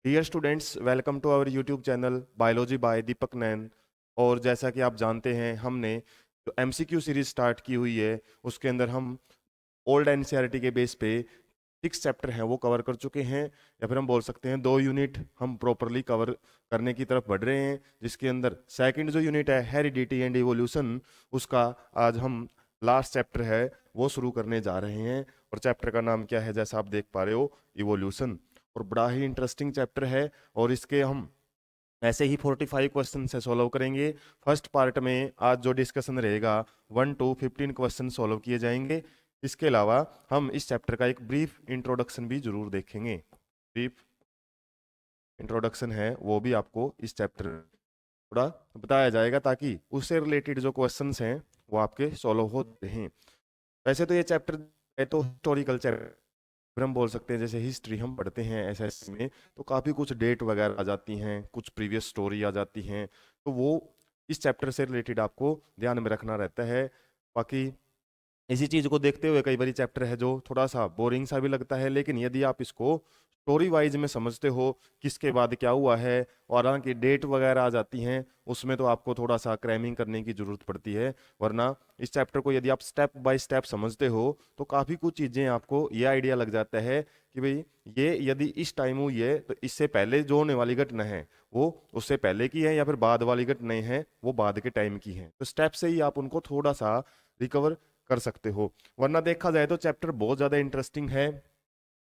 Dear students, welcome to our YouTube channel biology by Deepak Nain. और जैसा कि आप जानते हैं, हमने जो एमसीक्यू सीरीज स्टार्ट की हुई है उसके अंदर हम ओल्ड एनसीईआरटी के बेस पे 6 चैप्टर हैं वो कवर कर चुके हैं, या फिर हम बोल सकते हैं 2 यूनिट हम प्रॉपरली कवर करने की तरफ बढ़ रहे हैं। जिसके अंदर सेकंड जो यूनिट है हेरिडिटी एंड इवोल्यूशन, उसका आज हम लास्ट चैप्टर है वो शुरू करने जा रहे हैं। और चैप्टर का नाम क्या है, जैसा आप देख पा रहे हो, इवोल्यूशन। और बड़ा ही इंटरेस्टिंग चैप्टर है, और इसके हम ऐसे ही 45 क्वेश्चन से सॉल्व करेंगे। फर्स्ट पार्ट में आज जो डिस्कशन रहेगा 1 to 15 क्वेश्चन सॉल्व किए जाएंगे। इसके अलावा हम इस चैप्टर का एक ब्रीफ इंट्रोडक्शन भी जरूर देखेंगे। ब्रीफ इंट्रोडक्शन है वो भी आपको इस चैप्टर थोड़ा बताया जाएगा, ताकि उससे रिलेटेड जो क्वेश्चंस हैं वो आपके सॉल्व होते हैं। वैसे तो ये चैप्टर है तो हिस्टोरिकल चैप्टर, फिर हम बोल सकते हैं जैसे हिस्ट्री हम पढ़ते हैं एसएससी में, तो काफ़ी कुछ डेट वगैरह आ जाती हैं, कुछ प्रीवियस स्टोरी आ जाती हैं, तो वो इस चैप्टर से रिलेटेड आपको ध्यान में रखना रहता है। बाकी इसी चीज को देखते हुए कई बारी चैप्टर है जो थोड़ा सा बोरिंग सा भी लगता है, लेकिन यदि आप इसको स्टोरी वाइज में समझते हो किसके बाद क्या हुआ है, और हालांकि डेट वगैरह आ जाती हैं, उसमें तो आपको थोड़ा सा क्रैमिंग करने की जरूरत पड़ती है। वरना इस चैप्टर को यदि आप स्टेप बाय स्टेप समझते हो तो काफी कुछ चीजें आपको ये आइडिया लग जाता है कि भाई ये यदि इस टाइम हुई है तो इससे पहले जो होने वाली घटना है वो उससे पहले की है, या फिर बाद वाली घटनाएं हैं वो बाद के टाइम की हैं। तो स्टेप से ही आप उनको थोड़ा सा रिकवर कर सकते हो। वरना देखा जाए तो चैप्टर बहुत ज़्यादा इंटरेस्टिंग है,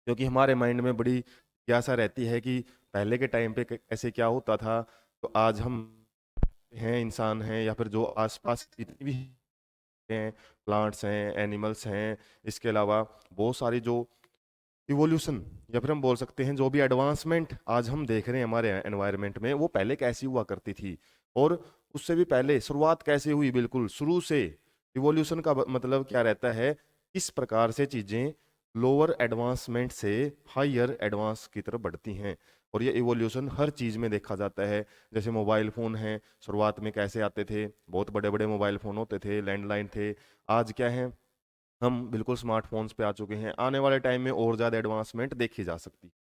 क्योंकि हमारे माइंड में बड़ी जिज्ञासा रहती है कि पहले के टाइम पे ऐसे क्या होता था। तो आज हम हैं, इंसान हैं, या फिर जो आसपास जितनी भी हैं, प्लांट्स हैं, एनिमल्स हैं, इसके अलावा बहुत सारी जो इवोल्यूशन, या फिर हम बोल सकते हैं जो भी एडवांसमेंट आज हम देख रहे हैं हमारे एनवायरनमेंट में, वो पहले कैसी हुआ करती थी, और उससे भी पहले शुरुआत कैसे हुई। बिल्कुल शुरू से इवोल्यूशन का मतलब क्या रहता है, किस प्रकार से चीजें लोअर एडवांसमेंट से हायर एडवांस की तरफ बढ़ती हैं। और ये इवोल्यूशन हर चीज में देखा जाता है। जैसे मोबाइल फोन है, शुरुआत में कैसे आते थे, बहुत बड़े बड़े मोबाइल फोन होते थे, लैंडलाइन थे। आज क्या है, हम बिल्कुल स्मार्टफोन्स पे आ चुके हैं। आने वाले टाइम में और ज़्यादा एडवांसमेंट देखी जा सकती है।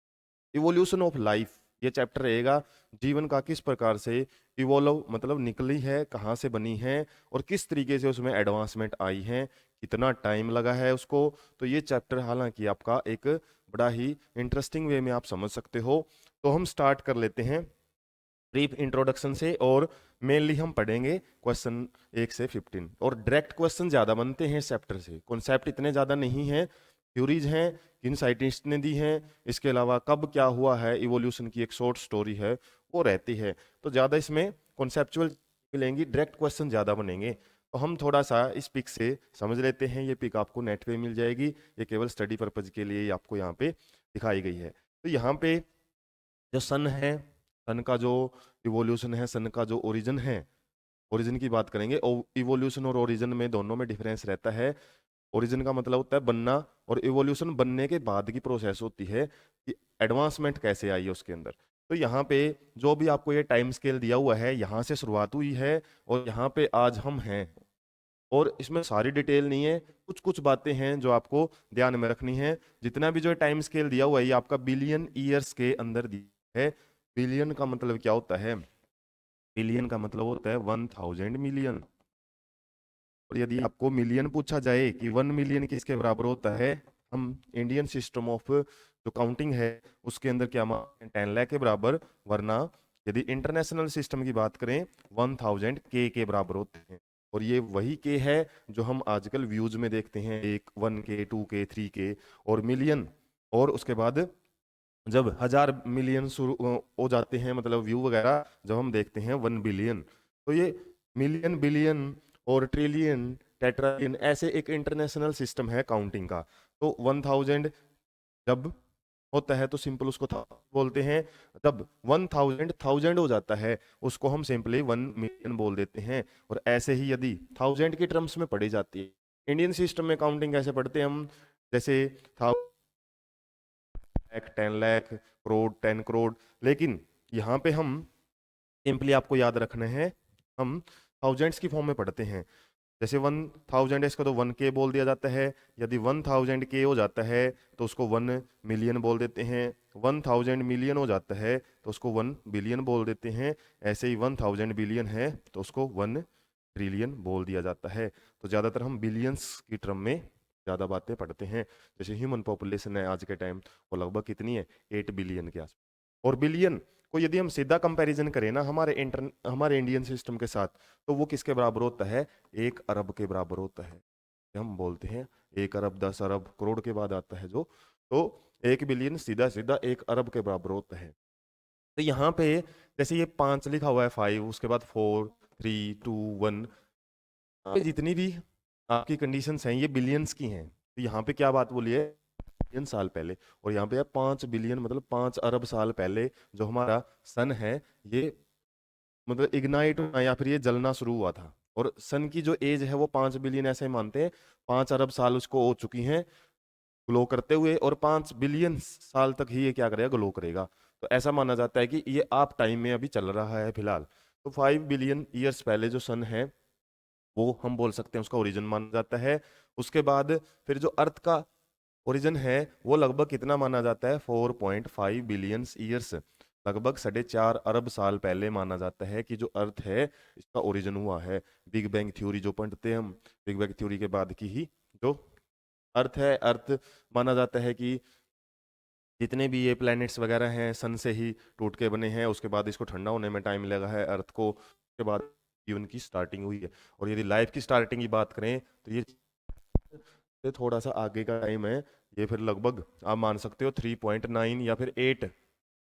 इवोल्यूशन ऑफ लाइफ ये चैप्टर रहेगा। जीवन का किस प्रकार से इवोल्व मतलब निकली है, कहाँ से बनी है, और किस तरीके से उसमें एडवांसमेंट आई है, कितना टाइम लगा है उसको। तो ये चैप्टर हालांकि आपका एक बड़ा ही इंटरेस्टिंग वे में आप समझ सकते हो। तो हम स्टार्ट कर लेते हैं ब्रीफ इंट्रोडक्शन से, और मेनली हम पढ़ेंगे क्वेश्चन 1 से 15। और डायरेक्ट क्वेश्चन ज़्यादा बनते हैं इस चैप्टर से, कॉन्सेप्ट इतने ज़्यादा नहीं हैं। थ्योरीज हैं, किन साइंटिस्ट ने दी हैं, इसके अलावा कब क्या हुआ है, इवोल्यूशन की एक शॉर्ट स्टोरी है वो रहती है। तो ज़्यादा इसमें कॉन्सेप्चुअल मिलेंगी, डायरेक्ट क्वेश्चन ज़्यादा बनेंगे। तो हम थोड़ा सा इस पिक से समझ लेते हैं। ये पिक आपको नेट पे मिल जाएगी, ये केवल स्टडी पर्पज के लिए ही आपको यहाँ पे दिखाई गई है। तो यहाँ पे जो सन है, सन का जो इवोल्यूशन है, सन का जो ओरिजिन है, ओरिजिन की बात करेंगे। इवोल्यूशन और ओरिजिन में दोनों में डिफरेंस रहता है। ओरिजिन का मतलब होता है बनना, और इवोल्यूशन बनने के बाद की प्रोसेस होती है कि एडवांसमेंट कैसे आई है उसके अंदर। तो यहाँ पे जो भी आपको ये टाइम स्केल दिया हुआ है, यहाँ से शुरुआत हुई है और यहाँ पे आज हम हैं। और इसमें सारी डिटेल नहीं है, कुछ कुछ बातें हैं जो आपको ध्यान में रखनी है। जितना भी जो टाइम स्केल दिया हुआ है ये आपका बिलियन ईयर्स के अंदर दिया है। बिलियन का मतलब क्या होता है, बिलियन का मतलब होता है 1000 मिलियन। और यदि आपको मिलियन पूछा जाए कि 1 मिलियन किसके बराबर होता है, हम इंडियन सिस्टम ऑफ जो काउंटिंग है उसके अंदर क्या मानते हैं, 10 लाख के बराबर। वरना यदि इंटरनेशनल सिस्टम की बात करें 1000 के बराबर होते हैं। और ये वही के है जो हम आजकल व्यूज में देखते हैं, 1 के 2 के 3 के और मिलियन। और उसके बाद जब 1000 मिलियन शुरू हो जाते हैं, मतलब व्यू वगैरह जब हम देखते हैं 1 बिलियन। तो ये मिलियन, बिलियन और ट्रिलियन, टेट्रालियन ऐसे एक इंटरनेशनल सिस्टम है काउंटिंग का। तो 1000 जब होता है तो सिंपल उसको बोलते हैं। जब 1000 हो जाता है उसको हम सिंपली 1 मिलियन बोल देते हैं। और ऐसे ही यदि 1000 की टर्म्स में पढ़ी जाती है, इंडियन सिस्टम में काउंटिंग कैसे पढ़ते हैं हम, जैसे लाख, 10 लाख, करोड़, 10 करोड़। लेकिन यहाँ पे हम सिंपली आपको याद रखना है, हम थाउजेंड्स की फॉर्म में पढ़ते हैं। जैसे 1000 है इसको तो 1K बोल दिया जाता है। यदि 1000K हो जाता है तो उसको 1 मिलियन बोल देते हैं। 1000 मिलियन हो जाता है तो उसको 1 बिलियन बोल देते हैं। ऐसे ही 1000 बिलियन है तो उसको 1 ट्रिलियन बोल दिया जाता है। तो ज़्यादातर हम बिलियंस की टर्म में ज़्यादा बातें पढ़ते हैं। जैसे ह्यूमन पॉपुलेशन है आज के टाइम, वो लगभग कितनी है, 8 बिलियन के आसपास। और बिलियन को यदि हम सीधा कंपैरिजन करें ना हमारे इंडियन सिस्टम के साथ, तो वो किसके बराबर होता है, 1 अरब के बराबर होता है। हम बोलते हैं 1 अरब, 10 अरब, करोड़ के बाद आता है जो, तो 1 बिलियन सीधा सीधा 1 अरब के बराबर होता है। तो यहाँ पे जैसे ये 5 लिखा हुआ है, 5, उसके बाद 4, 3, 2, 1, पे जितनी भी आपकी कंडीशंस हैं ये बिलियंस की हैं। तो यहाँ पे क्या बात बोली है, बिलियन साल पहले। और यहाँ पे है 5 बिलियन, मतलब 5 अरब साल पहले जो हमारा सन है, ये मतलब इग्नाइट होना या फिर ये जलना शुरू हुआ था। और सन की जो एज है वो 5 बिलियन ऐसे ही मानते हैं। 5 अरब साल उसको हो चुकी हैं ग्लो करते हुए, और 5 बिलियन साल तक ही ये क्या करेगा, ग्लो करेगा। तो ऐसा माना जाता है कि ये आप टाइम में अभी चल रहा है फिलहाल। तो 5 बिलियन ईयर्स पहले जो सन है वो हम बोल सकते हैं उसका ओरिजिन माना जाता है। उसके बाद फिर जो अर्थ का ओरिजिन है वो लगभग कितना माना जाता है, 4.5 बिलियन ईयर्स, लगभग 4.5 अरब साल पहले माना जाता है कि जो अर्थ है इसका ओरिजिन हुआ है। बिग बैंग थ्योरी जो पढ़ते हैं हम, बिग बैंग थ्योरी के बाद की ही जो अर्थ है, अर्थ माना जाता है कि जितने भी ये प्लैनेट्स वगैरह हैं सन से ही टूट के बने हैं। उसके बाद इसको ठंडा होने में टाइम लगा है अर्थ को, उसके बाद जीवन की स्टार्टिंग हुई है। और यदि लाइफ की स्टार्टिंग की बात करें तो ये थोड़ा सा आगे का टाइम है। ये फिर लगभग आप मान सकते हो 3.9 या फिर 8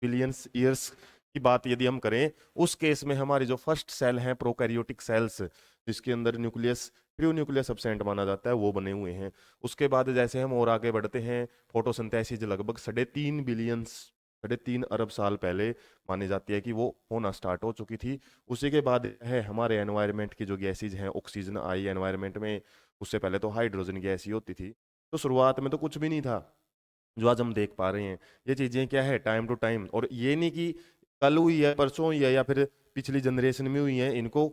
बिलियंस ईयर्स की बात यदि हम करें, उस केस में हमारे जो फर्स्ट सेल हैं प्रोकैरियोटिक सेल्स, जिसके अंदर न्यूक्लियस, प्री न्यूक्लियस एब्सेंट माना जाता है, वो बने हुए हैं। उसके बाद जैसे हम और आगे बढ़ते हैं, फोटोसिंथेसिस लगभग 3.5 अरब साल पहले मानी जाती है कि वो होना स्टार्ट हो चुकी थी। उसी के बाद है हमारे एनवायरनमेंट की जो गैसेज हैं, ऑक्सीजन आई एनवायरनमेंट में। उससे पहले तो हाइड्रोजन गैस ही होती थी। तो शुरुआत में तो कुछ भी नहीं था जो आज हम देख पा रहे हैं। ये चीजें क्या है, टाइम टू टाइम, और ये नहीं कि कल हुई है, परसों हुई है, या फिर पिछली जनरेशन में हुई है। इनको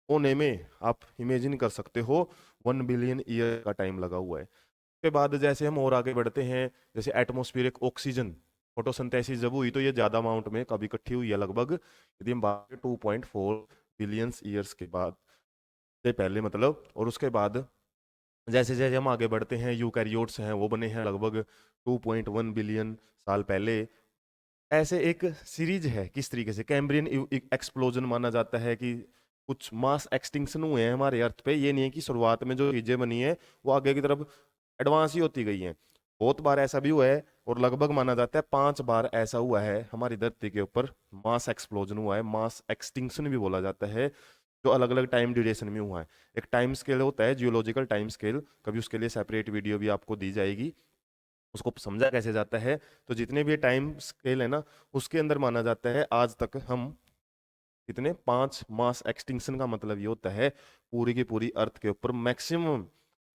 होने में आप इमेजिन कर सकते हो 1 बिलियन ईयर का टाइम लगा हुआ है। उसके बाद जैसे हम और आगे बढ़ते हैं, जैसे एटमॉस्फेरिक ऑक्सीजन, फोटोसिंथेसिस जब हुई तो ये ज्यादा अमाउंट में कभी इकट्ठी हुई है, लगभग यदि हम बात करें 2.4 बिलियंस ईयर्स के बाद से पहले मतलब। और उसके बाद जैसे जैसे हम आगे बढ़ते हैं, यूकैरियोट्स हैं वो बने हैं लगभग 2.1 बिलियन साल पहले। ऐसे एक सीरीज है किस तरीके से कैम्ब्रियन एक्सप्लोजन माना जाता है कि कुछ मास एक्सटिंक्शन हुए हैं हमारे अर्थ पे। ये नहीं है कि शुरुआत में जो चीजें बनी है वो आगे की तरफ एडवांस ही होती गई हैं। बहुत बार ऐसा भी हुआ है, और लगभग माना जाता है 5 बार ऐसा हुआ है हमारी धरती के ऊपर मास एक्सप्लोजन हुआ है, मास एक्सटिंक्शन भी बोला जाता है, जो अलग अलग टाइम ड्यूरेशन में हुआ है। एक टाइम स्केल होता है जियोलॉजिकल टाइम स्केल, कभी उसके लिए सेपरेट वीडियो भी आपको दी जाएगी, उसको समझा कैसे जाता है। तो जितने भी टाइम स्केल है ना, उसके अंदर माना जाता है आज तक हम कितने 5 मास एक्सटिंक्शन का मतलब ये होता है पूरी की पूरी अर्थ के ऊपर मैक्सिमम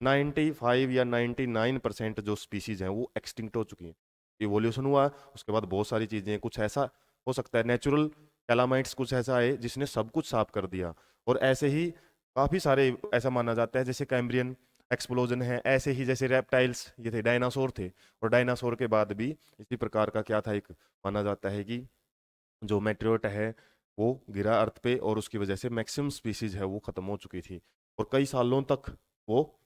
95 या 99% जो स्पीसीज हैं वो एक्सटिंक्ट हो चुकी हैं। इवोल्यूशन हुआ, उसके बाद बहुत सारी चीजें, कुछ ऐसा हो सकता है नेचुरल कैलामाइट्स कुछ ऐसा आए जिसने सब कुछ साफ कर दिया। और ऐसे ही काफी सारे ऐसा माना जाता है जैसे कैम्ब्रियन एक्सप्लोजन है। ऐसे ही जैसे रेप्टाइल्स ये थे, डायनासोर थे, और डायनासोर के बाद भी इसी प्रकार का क्या था, एक माना जाता है कि जो मेटेरियोट है वो गिरा अर्थ पे, और उसकी वजह से मैक्सिमम स्पीसीज है वो खत्म हो चुकी थी। और कई सालों तक वो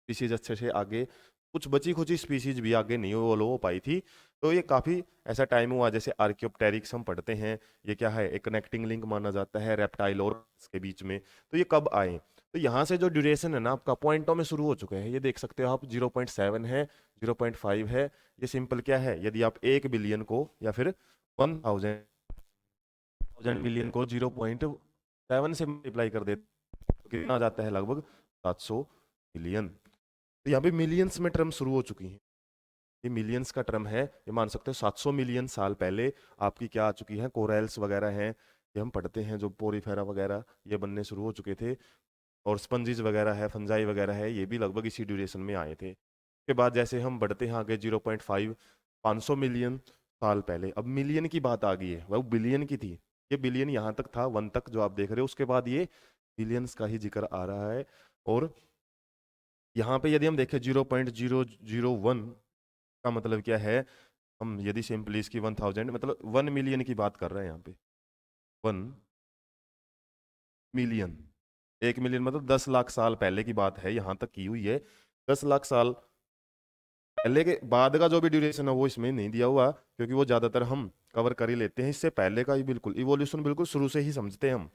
स्पीसीज अच्छे से आगे, कुछ बची खुची स्पीसीज भी आगे नहीं वो हो पाई थी। तो ये काफी ऐसा टाइम हुआ। जैसे आर्कियोप्टेरिक्स हम पढ़ते हैं, ये क्या है, एक कनेक्टिंग लिंक माना जाता है रेप्टाइल और के बीच में। तो ये कब आए, तो यहाँ से जो ड्यूरेशन है ना आपका पॉइंटों में शुरू हो चुके हैं। ये देख सकते हो आप, 0.7 है, 0.5 है। ये सिंपल क्या है, यदि आप 1 बिलियन को या फिर 1000 मिलियन को 0.7 से मल्टीप्लाई कर देते तो कितना आ जाता है, लगभग 700 मिलियन। तो यहाँ पे मिलियंस में टर्म शुरू हो चुकी हैं। ये मिलियंस का टर्म है, ये मान सकते हो 700 मिलियन साल पहले आपकी क्या आ चुकी है, कोरल्स वगैरह हैं, ये हम पढ़ते हैं जो पोरीफेरा वगैरह ये बनने शुरू हो चुके थे। और स्पंजिज वगैरह है, फंजाई वगैरह है, ये भी लगभग इसी ड्यूरेशन में आए थे। उसके बाद जैसे हम बढ़ते हैं आगे 0.5, 500 मिलियन साल पहले। अब मिलियन की बात आ गई है, वह बिलियन की थी। ये बिलियन यहाँ तक था, 1 तक जो आप देख रहे हो, उसके बाद ये बिलियंस का ही जिक्र आ रहा है। और यहाँ पे यदि हम देखें 0.001 का मतलब क्या है, हम यदि सिंपली इसकी 1000 मतलब 1 मिलियन की बात कर रहे हैं यहाँ पे, 1 मिलियन, 1 मिलियन मतलब 10 लाख साल पहले की बात है, यहाँ तक की हुई है। 10 लाख साल पहले के बाद का जो भी ड्यूरेशन है वो इसमें नहीं दिया हुआ, क्योंकि वो ज्यादातर हम कवर कर ही लेते हैं, इससे पहले का ही बिल्कुल इवोल्यूशन बिल्कुल शुरू से ही समझते हैं हम।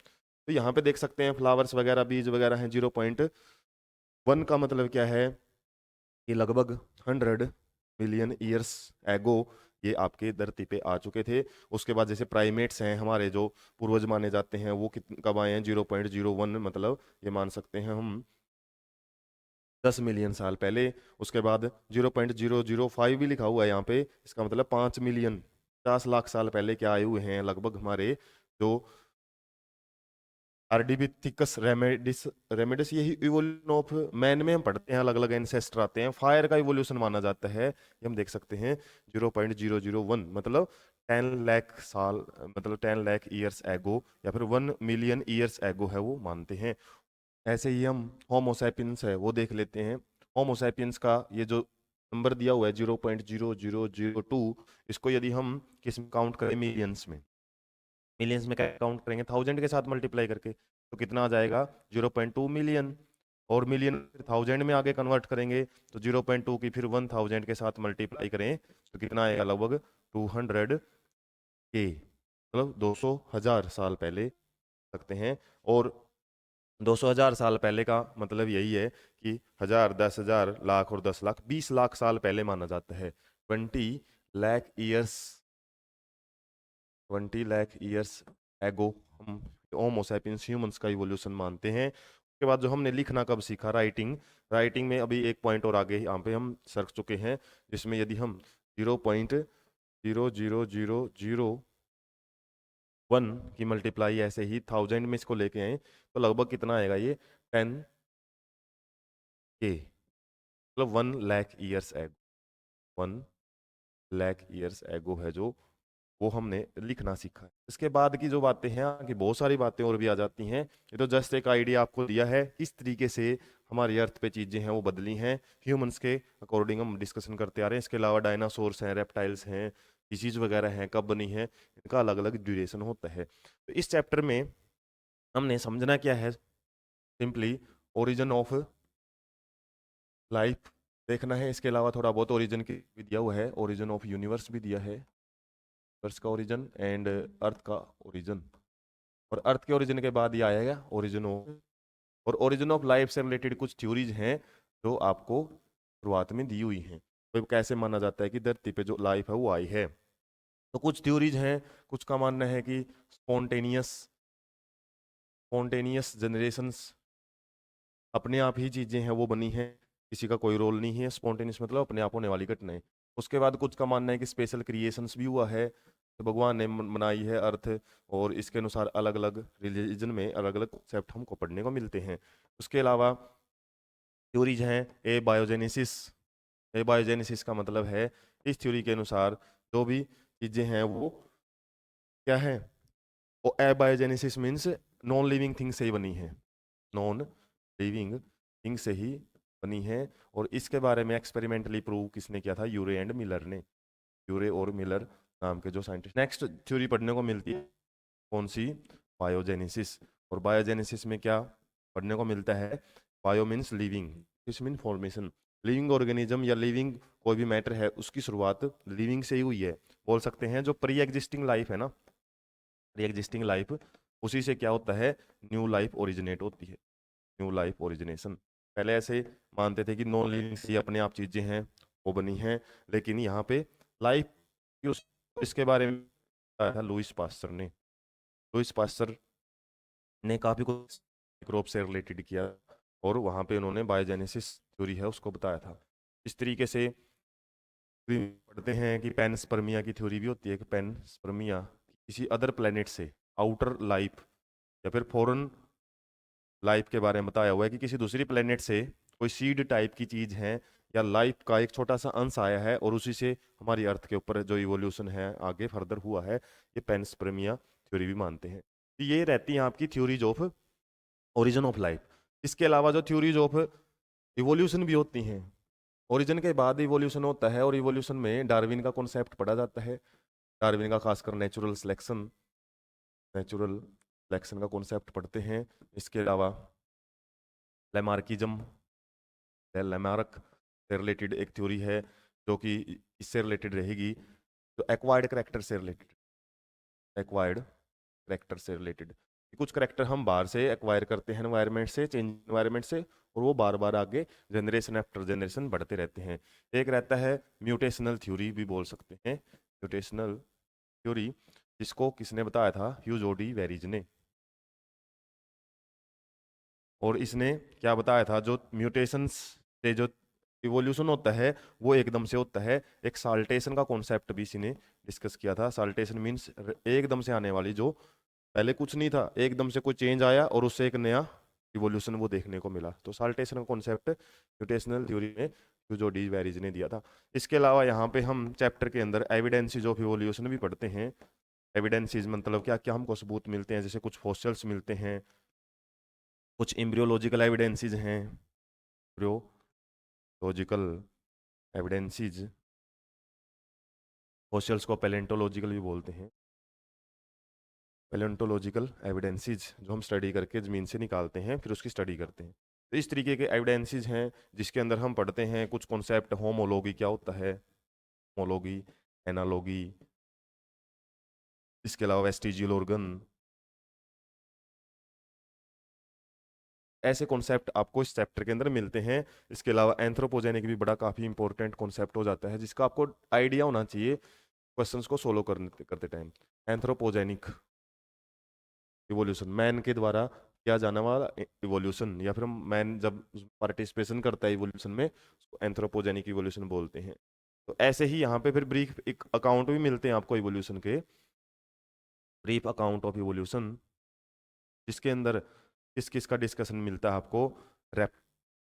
तो यहाँ पे देख सकते हैं फ्लावर्स वगैरह बीज वगैरह हैं। 0.1 का मतलब क्या है कि लगभग 100 मिलियन ईयर्स एगो ये आपके धरती पे आ चुके थे। उसके बाद जैसे प्राइमेट्स हैं हमारे जो पूर्वज माने जाते हैं, वो कब आए हैं, 0.01 मतलब ये मान सकते हैं हम 10 मिलियन साल पहले। उसके बाद 0.005 भी लिखा हुआ है यहाँ पे, इसका मतलब 5 मिलियन 50 लाख साल पहले क्या आए हुए हैं लगभग हमारे जो आर्डिबिथिकस रेमेडिस। रेमेडिस यही इवोल्यूशन ऑफ मैन में हम पढ़ते हैं, अलग अलग एंसेस्टर आते हैं। फायर का इवोल्यूशन माना जाता है, ये हम देख सकते हैं 0.001 मतलब 10 लाख साल, मतलब 10 लाख ईयर्स एगो, या फिर 1 मिलियन ईयर्स एगो है वो मानते हैं। ऐसे ही हम होमोसैपियंस है वो देख लेते हैं। होमोसैपियंस का ये जो नंबर दिया हुआ है 0.0002, इसको यदि हम किस में काउंट करें, मिलियंस में, मिलियंस में काउंट करेंगे 1000 के साथ मल्टीप्लाई करके, तो कितना आ जाएगा 0.2 मिलियन। और मिलियन 1000 में आगे कन्वर्ट करेंगे तो 0.2 की फिर 1000 के साथ मल्टीप्लाई करें तो कितना आएगा, लगभग 200 के, मतलब 200,000 साल पहले सकते हैं। और 200,000 साल पहले का मतलब यही है कि 1000, 10,000, लाख और 10 लाख, 20 लाख साल पहले माना जाता है। 20 lakh years, 20 lakh years ago हम होमो सैपियंस ह्यूमंस का इवोल्यूशन मानते हैं। उसके बाद जो हमने लिखना कब सीखा, राइटिंग। राइटिंग में अभी एक पॉइंट और आगे यहाँ पे हम सर चुके हैं, जिसमें यदि हम 0.00001 की मल्टीप्लाई ऐसे ही 1000 में इसको लेके आए तो लगभग कितना आएगा ये, 10 के, मतलब 1 lakh years ago, 1 lakh years ago है जो वो हमने लिखना सीखा है। इसके बाद की जो बातें हैं, आगे बहुत सारी बातें और भी आ जाती हैं। ये तो जस्ट एक आइडिया आपको दिया है किस तरीके से हमारी अर्थ पे चीजें हैं वो बदली हैं ह्यूमंस के अकॉर्डिंग, हम डिस्कशन करते आ रहे हैं। इसके अलावा डायनासोर्स हैं, रेप्टाइल्स हैं, डिसीज वगैरह हैं, कब बनी है, इनका अलग अलग ड्यूरेशन होता है। तो इस चैप्टर में हमने समझना क्या है, सिंपली ओरिजिन ऑफ लाइफ देखना है। इसके अलावा थोड़ा बहुत ओरिजिन की भी दिया हुआ है, ओरिजिन ऑफ यूनिवर्स भी दिया है, यूनिवर्स का ओरिजिन एंड अर्थ का ओरिजिन। और अर्थ के ओरिजिन के बाद ये आएगा ओरिजिन ऑफ, और ओरिजिन ऑफ लाइफ से रिलेटेड कुछ थ्योरीज हैं जो आपको शुरुआत में दी हुई हैं। तो कैसे माना जाता है कि धरती पे जो लाइफ है वो आई है, तो कुछ थ्योरीज हैं। कुछ का मानना है कि स्पॉन्टेनियस स्पॉन्टेनियस जनरेशंस, अपने आप ही चीजें हैं वो बनी हैं, किसी का कोई रोल नहीं है, स्पॉन्टेनियस मतलब अपने आप होने वाली घटनाएं। उसके बाद कुछ का मानना है कि स्पेशल क्रिएशंस भी हुआ है, तो भगवान ने बनाई है अर्थ, और इसके अनुसार अलग अलग रिलीजन में अलग अलग कॉन्सेप्ट हमको पढ़ने को मिलते हैं। उसके अलावा थ्योरीज हैं ए बायोजेनेसिस। ए बायोजेनेसिस का मतलब है, इस थ्योरी के अनुसार जो भी चीजें हैं वो क्या है, वो abiogenesis means non living thing से ही बनी है, नॉन लिविंग थिंग से ही बनी है। और इसके बारे में एक्सपेरिमेंटली प्रूव किसने किया था, यूरे एंड मिलर ने, यूरे और मिलर नाम के जो साइंटिस्ट। नेक्स्ट थ्योरी पढ़ने को मिलती है कौन सी, बायोजेनेसिस। और बायोजेनेसिस में क्या पढ़ने को मिलता है, बायो मीन्स लिविंग, किस मीन फॉर्मेशन, लिविंग ऑर्गेनिज्म या लिविंग कोई भी मैटर है उसकी शुरुआत लिविंग से ही हुई है। बोल सकते हैं जो प्री एग्जिस्टिंग लाइफ है ना, प्री एग्जिस्टिंग लाइफ, उसी से क्या होता है, न्यू लाइफ ओरिजिनेट होती है, न्यू लाइफ ओरिजिनेशन। पहले ऐसे मानते थे कि नॉन लिविंग से अपने आप चीजें हैं वो बनी हैं, लेकिन यहाँ पे लाइफ इसके बारे में बताया था लुइस पास्टर ने। लुइस पास्टर ने काफी कुछ मिक्रोब से रिलेटेड किया, और वहाँ पे उन्होंने बायोजेनेसिस थ्योरी है उसको बताया था। इस तरीके से भी पढ़ते हैं कि पेनस्पर्मिया की थ्योरी भी होती है कि पेनस्पर्मिया किसी अदर प्लेनेट से आउटर लाइफ या फिर फॉरेन लाइफ के बारे में बताया हुआ है कि किसी दूसरी प्लेनेट से कोई सीड टाइप की चीज है या लाइफ का एक छोटा सा अंश आया है, और उसी से हमारी अर्थ के ऊपर जो इवोल्यूशन है आगे फर्दर हुआ है, ये पेनस्पर्मिया थ्योरी भी मानते हैं। तो ये रहती है आपकी theories of origin of life. इसके अलावा जो थ्योरीज ऑफ इवोल्यूशन भी होती हैं, ओरिजिन के बाद इवोल्यूशन होता है, और इवोल्यूशन में डार्विन का कॉन्सेप्ट पढ़ा जाता है, डार्विन का खासकर नेचुरल सिलेक्शन का कॉन्सेप्ट पढ़ते हैं। इसके अलावा लैमार्किज्म, लैमार्क से रिलेटेड एक थ्योरी है जो कि इससे रिलेटेड रहेगी, जो एक्वायर्ड करेक्टर से रिलेटेड, एक्वायर्ड करेक्टर से रिलेटेड, कुछ करेक्टर हम बाहर से एक्वायर करते हैं एनवायरनमेंट से, चेंज एनवायरनमेंट से, और वो बार बार आगे जनरेशन आफ्टर जनरेशन बढ़ते रहते हैं। एक रहता है म्यूटेशनल थ्योरी भी बोल सकते हैं, म्यूटेशनल थ्योरी, जिसको किसने बताया था? ह्यूज ओ डी वेरिज ने। और इसने क्या बताया था? जो म्यूटेशंस से जो इवोल्यूशन होता है वो एकदम से होता है। एक साल्टेशन का कॉन्सेप्ट भी इसी ने डिस्कस किया था। साल्टेशन मीन्स एकदम से आने वाली, जो पहले कुछ नहीं था, एकदम से कोई चेंज आया और उससे एक नया इवोल्यूशन वो देखने को मिला। तो साल्टेशन का कॉन्सेप्ट म्यूटेशनल थ्योरी में जो डी वेरिज ने दिया था। इसके अलावा यहाँ पे हम चैप्टर के अंदर एविडेंसेस ऑफ इवोल्यूशन भी पढ़ते हैं। एविडेंसेस मतलब क्या क्या हमको सबूत मिलते हैं, जैसे कुछ फॉसिल्स मिलते हैं, कुछ एम्ब्रियोलॉजिकल एविडेंसेस हैं, एम्ब्रियोलॉजिकल एविडेंसेस, फॉसिल्स को पैलेंटोलॉजिकल भी बोलते हैं, पैलेंटोलॉजिकल एविडेंसेस जो हम स्टडी करके ज़मीन से निकालते हैं फिर उसकी स्टडी करते हैं। तो इस तरीके के एविडेंसेस हैं जिसके अंदर हम पढ़ते हैं कुछ कॉन्सेप्ट। होमोलॉगी क्या होता है, होमोलॉगी, एनालॉगी, इसके अलावा वेस्टिजियल ऑर्गन, ऐसे कॉन्सेप्ट आपको इस चैप्टर के अंदर मिलते हैं। इसके अलावा एंथ्रोपोजेनिक भी बड़ा काफ़ी इंपॉर्टेंट कॉन्सेप्ट हो जाता है, जिसका आपको आइडिया होना चाहिए क्वेश्चंस को सोल्व करने करते टाइम। एंथ्रोपोजेनिक इवोल्यूशन, मैन के द्वारा किया जाने वाला इवोल्यूशन, या फिर मैन जब पार्टिसिपेशन करता है इवोल्यूशन में, उसको एंथ्रोपोजेनिक इवोल्यूशन बोलते हैं। तो ऐसे ही यहाँ पे फिर ब्रीफ एक अकाउंट भी मिलते हैं आपको इवोल्यूशन के, ब्रीफ अकाउंट ऑफ इवोल्यूशन, जिसके अंदर किस किस का डिस्कशन मिलता है आपको। रेप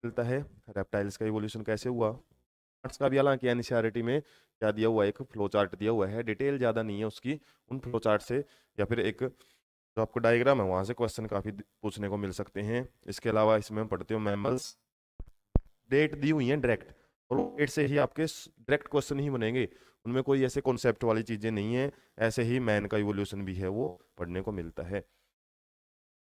मिलता है, रेप्टाइल्स का इवोल्यूशन कैसे हुआ। आर्ट्स का भी हालांकि एनसीईआरटी में क्या दिया हुआ है, एक फ्लो चार्ट दिया हुआ है, डिटेल ज़्यादा नहीं है उसकी, उन फ्लो चार्ट से या फिर एक जो आपको डायग्राम है वहाँ से क्वेश्चन काफ़ी पूछने को मिल सकते हैं। इसके अलावा इसमें हम पढ़ते हो मैमल्स, डेट दी हुई है डायरेक्ट, और डेट से ही आपके डायरेक्ट क्वेश्चन ही बनेंगे, उनमें कोई ऐसे कॉन्सेप्ट वाली चीज़ें नहीं है। ऐसे ही मैन का इवोल्यूशन भी है वो पढ़ने को मिलता है।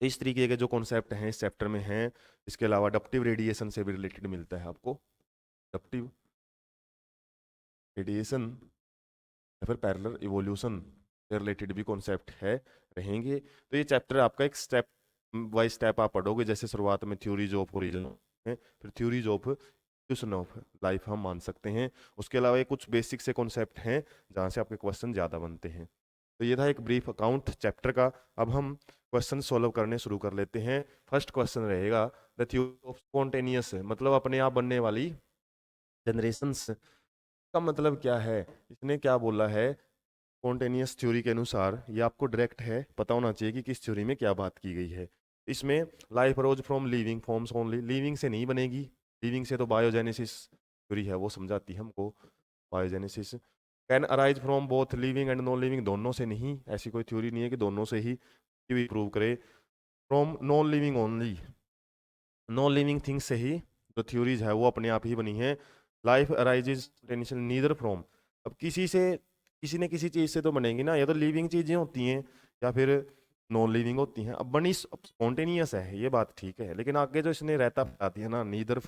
इस तरीके के जो कॉन्सेप्ट हैं इस चैप्टर में हैं। इसके अलावा अडप्टिव रेडिएशन से भी रिलेटेड मिलता है आपको, अडप्टिव रेडिएशन या फिर पैरेलल इवोल्यूशन से रिलेटेड भी कॉन्सेप्ट है रहेंगे। तो ये चैप्टर आपका एक स्टेप बाय स्टेप आप पढ़ोगे, जैसे शुरुआत में थ्योरीज ऑफ ओरिजिन है, फिर theories of evolution of life हम मान सकते हैं। उसके अलावा ये कुछ बेसिक से कॉन्सेप्ट हैं जहाँ से आपके क्वेश्चन ज़्यादा बनते हैं। तो ये था एक ब्रीफ अकाउंट चैप्टर का। अब हम क्वेश्चन सॉल्व करने शुरू कर लेते हैं। फर्स्ट क्वेश्चन रहेगा द थ्योरी ऑफ स्पॉन्टेनियस, मतलब अपने आप बनने वाली जनरेशंस का मतलब क्या है। इसने क्या बोला है, स्पॉन्टेनियस थ्योरी के अनुसार ये आपको डायरेक्ट है पता होना चाहिए कि किस थ्योरी में क्या बात की गई है। इसमें life arrows from living forms only, living से नहीं बनेगी, लिविंग से तो बायोजेनेसिस थ्योरी है वो समझाती है हमको, biogenesis. Can arise from both living and non living, दोनों से नहीं, ऐसी कोई थ्योरी नहीं है कि दोनों से ही प्रूव करे। From non living only, non living things से ही जो थ्योरीज है वो अपने आप ही बनी है। Life arises tension neither from, अब किसी से किसी न किसी चीज़ से तो बनेगी ना, या तो लिविंग चीज़ें होती हैं या फिर नॉन लिविंग होती हैं। अब बनी स्पॉन्टेनियस है ये बात ठीक है, लेकिन आगे जो इसने रहता बताती है ना, neither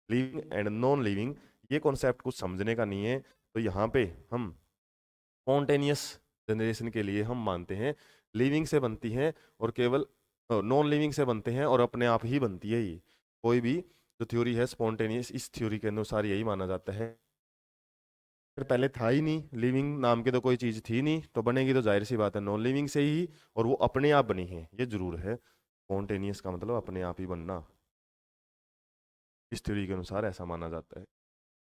living and non living, ये कॉन्सेप्ट कुछ समझने का नहीं है। तो यहाँ पे हम स्पॉन्टेनियस जनरेशन के लिए हम मानते हैं लिविंग से बनती है और केवल नॉन लिविंग से बनते हैं और अपने आप ही बनती है। ये कोई भी जो थ्योरी है स्पॉन्टेनियस, इस थ्योरी के अनुसार यही माना जाता है। फिर पहले था ही नहीं, लिविंग नाम की तो कोई चीज़ थी नहीं, तो बनेगी तो जाहिर सी बात है नॉन लिविंग से ही, और वो अपने आप बनी है, ये जरूर है। स्पॉन्टेनियस का मतलब अपने आप ही बनना, इस थ्योरी के अनुसार ऐसा माना जाता है।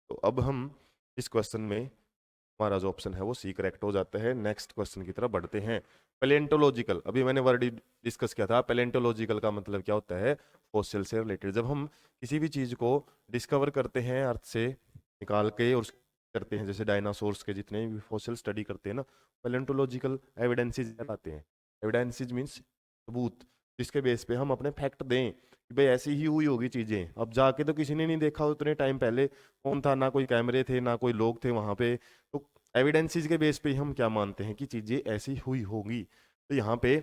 तो अब हम इस क्वेश्चन में हमारा जो ऑप्शन है वो सी करेक्ट हो जाता है। नेक्स्ट क्वेश्चन की तरफ बढ़ते हैं। पैलेंटोलॉजिकल, अभी मैंने वर्ड डिस्कस किया था। पैलेंटोलॉजिकल का मतलब क्या होता है, फॉसिल से रिलेटेड। जब हम किसी भी चीज़ को डिस्कवर करते हैं अर्थ से निकाल के और करते हैं, जैसे डायनासोर्स के जितने भी फॉसिल स्टडी करते हैं ना, पैलेंटोलॉजिकल एविडेंसेस आते हैं। एविडेंसेस मीन्स सबूत, जिसके बेस पे हम अपने फैक्ट दें कि भाई ऐसी ही हुई होगी चीजें। अब जाके तो किसी ने नहीं देखा उतने टाइम पहले, कौन था, ना कोई कैमरे थे ना कोई लोग थे वहां पे, तो एविडेंसेस के बेस पे हम क्या मानते हैं कि चीजें ऐसी हुई होगी। तो यहाँ पे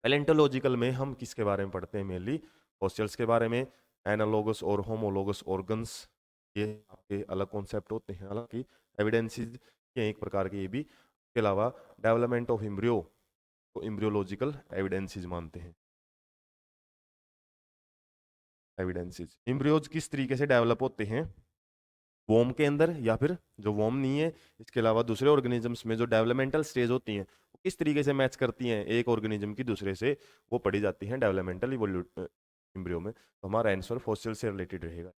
पैलेंटोलॉजिकल में हम किसके बारे में पढ़ते हैं, मेनली फॉसिल्स के बारे में। एनालोगस और होमोलोगस ऑर्गन्स, ये आपके अलग कॉन्सेप्ट होते हैं, हालांकि एविडेंसेस के एक प्रकार के ये भी। इसके अलावा डेवलपमेंट ऑफ एम्ब्रियो को एम्ब्रियोलॉजिकल एविडेंसेस मानते हैं। एविडेंसेस एम्ब्रियोज किस तरीके से डेवलप होते हैं वोम के अंदर, या फिर जो वोम नहीं है इसके अलावा दूसरे ऑर्गेनिजम्स में जो डेवलपमेंटल स्टेज होती हैं वो किस तरीके से मैच करती हैं एक ऑर्गेनिज्म की दूसरे से, वो पढ़ी जाती हैं डेवलपमेंटल एम्ब्रियो में। तो हमारा आंसर फॉसिल से रिलेटेड रहेगा।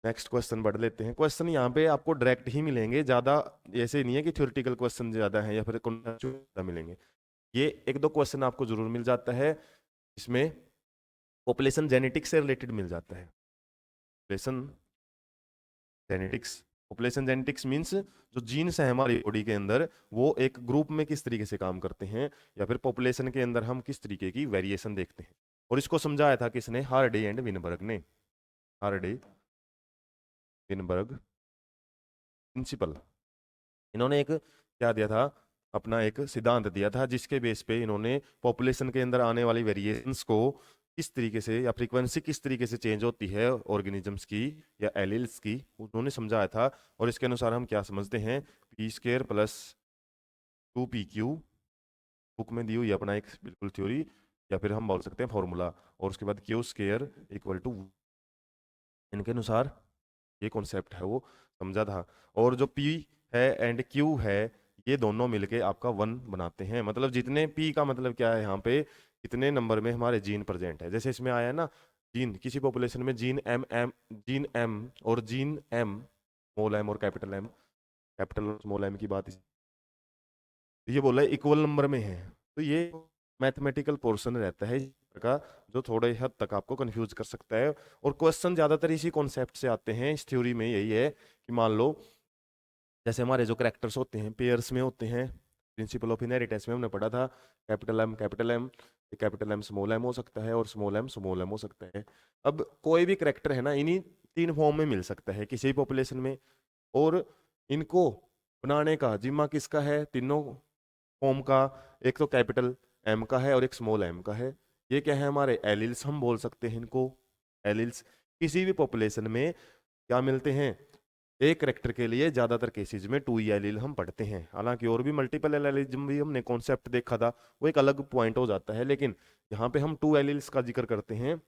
नेक्स्ट क्वेश्चन बढ़ लेते हैं। क्वेश्चन यहाँ पे आपको डायरेक्ट ही मिलेंगे, ज्यादा ऐसे नहीं है कि थ्योरेटिकल क्वेश्चन ज्यादा है या फिर कॉन्सेप्चुअल ज्यादा मिलेंगे। ये एक दो क्वेश्चन आपको जरूर मिल जाता है, इसमें पॉपुलेशन जेनेटिक्स से रिलेटेड मिल जाता है। Population genetics, population genetics means जो जीन्स है हमारी बॉडी के अंदर वो एक ग्रुप में किस तरीके से काम करते हैं, या फिर पॉपुलेशन के अंदर हम किस तरीके की वेरिएशन देखते हैं। और इसको समझाया था किसने, हार्डी एंड विनबर्ग ने। हार्डी विनबर्ग प्रिंसिपल, इन्होंने एक क्या दिया था, अपना एक सिद्धांत दिया था जिसके बेस पे इन्होंने पॉपुलेशन के अंदर आने वाली वेरिएशंस को किस तरीके से या फ्रीक्वेंसी किस तरीके से चेंज होती है ऑर्गेनिजम्स की या एलिल्स की, उन्होंने समझाया था। और इसके अनुसार हम क्या समझते हैं, P square plus 2 PQ, book में दी हुई है अपना एक बिल्कुल थ्योरी, या फिर हम बोल सकते हैं फॉर्मूला, और उसके बाद क्यू स्केयर इक्वल टू, इनके अनुसार ये कॉन्सेप्ट है वो समझा था। और जो P है एंड Q है ये दोनों मिलके आपका 1 बनाते हैं। मतलब जितने P का मतलब क्या है, यहाँ पे कितने नंबर में हमारे जीन प्रेजेंट है। जैसे इसमें आया ना, जीन किसी पॉपुलेशन में जीन M और जीन M, स्मॉल m और कैपिटल M, कैपिटल और स्मॉल m की बात ये बोला है इक्वल नंबर में है। तो ये मैथमेटिकल पोर्शन रहता है का, जो थोड़े हद तक आपको कंफ्यूज कर सकता है। और क्वेश्चन ज्यादातर इसी कॉन्सेप्ट से आते हैं इस थ्योरी में। यही है कि मान लो जैसे हमारे जो करेक्टर्स होते हैं पेयर्स में होते हैं, प्रिंसिपल ऑफ इनहेरिटेंस में हमने पढ़ा था, capital M, capital M small M हो सकता है और स्मॉल एम हो सकता है। अब कोई भी करेक्टर है ना इन्हीं 3 फॉर्म में मिल सकता है किसी भी पॉपुलेशन में, और इनको बनाने का जिम्मा किसका है, तीनों फॉर्म का। एक तो कैपिटल एम का है और एक स्मॉल एम का है। ये क्या है, हमारे एलिल्स हम बोल सकते हैं इनको। एलिल्स किसी भी पॉपुलेशन में क्या मिलते हैं, एक करेक्टर के लिए ज्यादातर केसेस में 2 एलील हम पढ़ते हैं। हालांकि और भी मल्टीपल एलिज्म भी हमने कॉन्सेप्ट देखा था, वो एक अलग पॉइंट हो जाता है, लेकिन यहाँ पे हम 2 एलील्स का जिक्र करते हैं।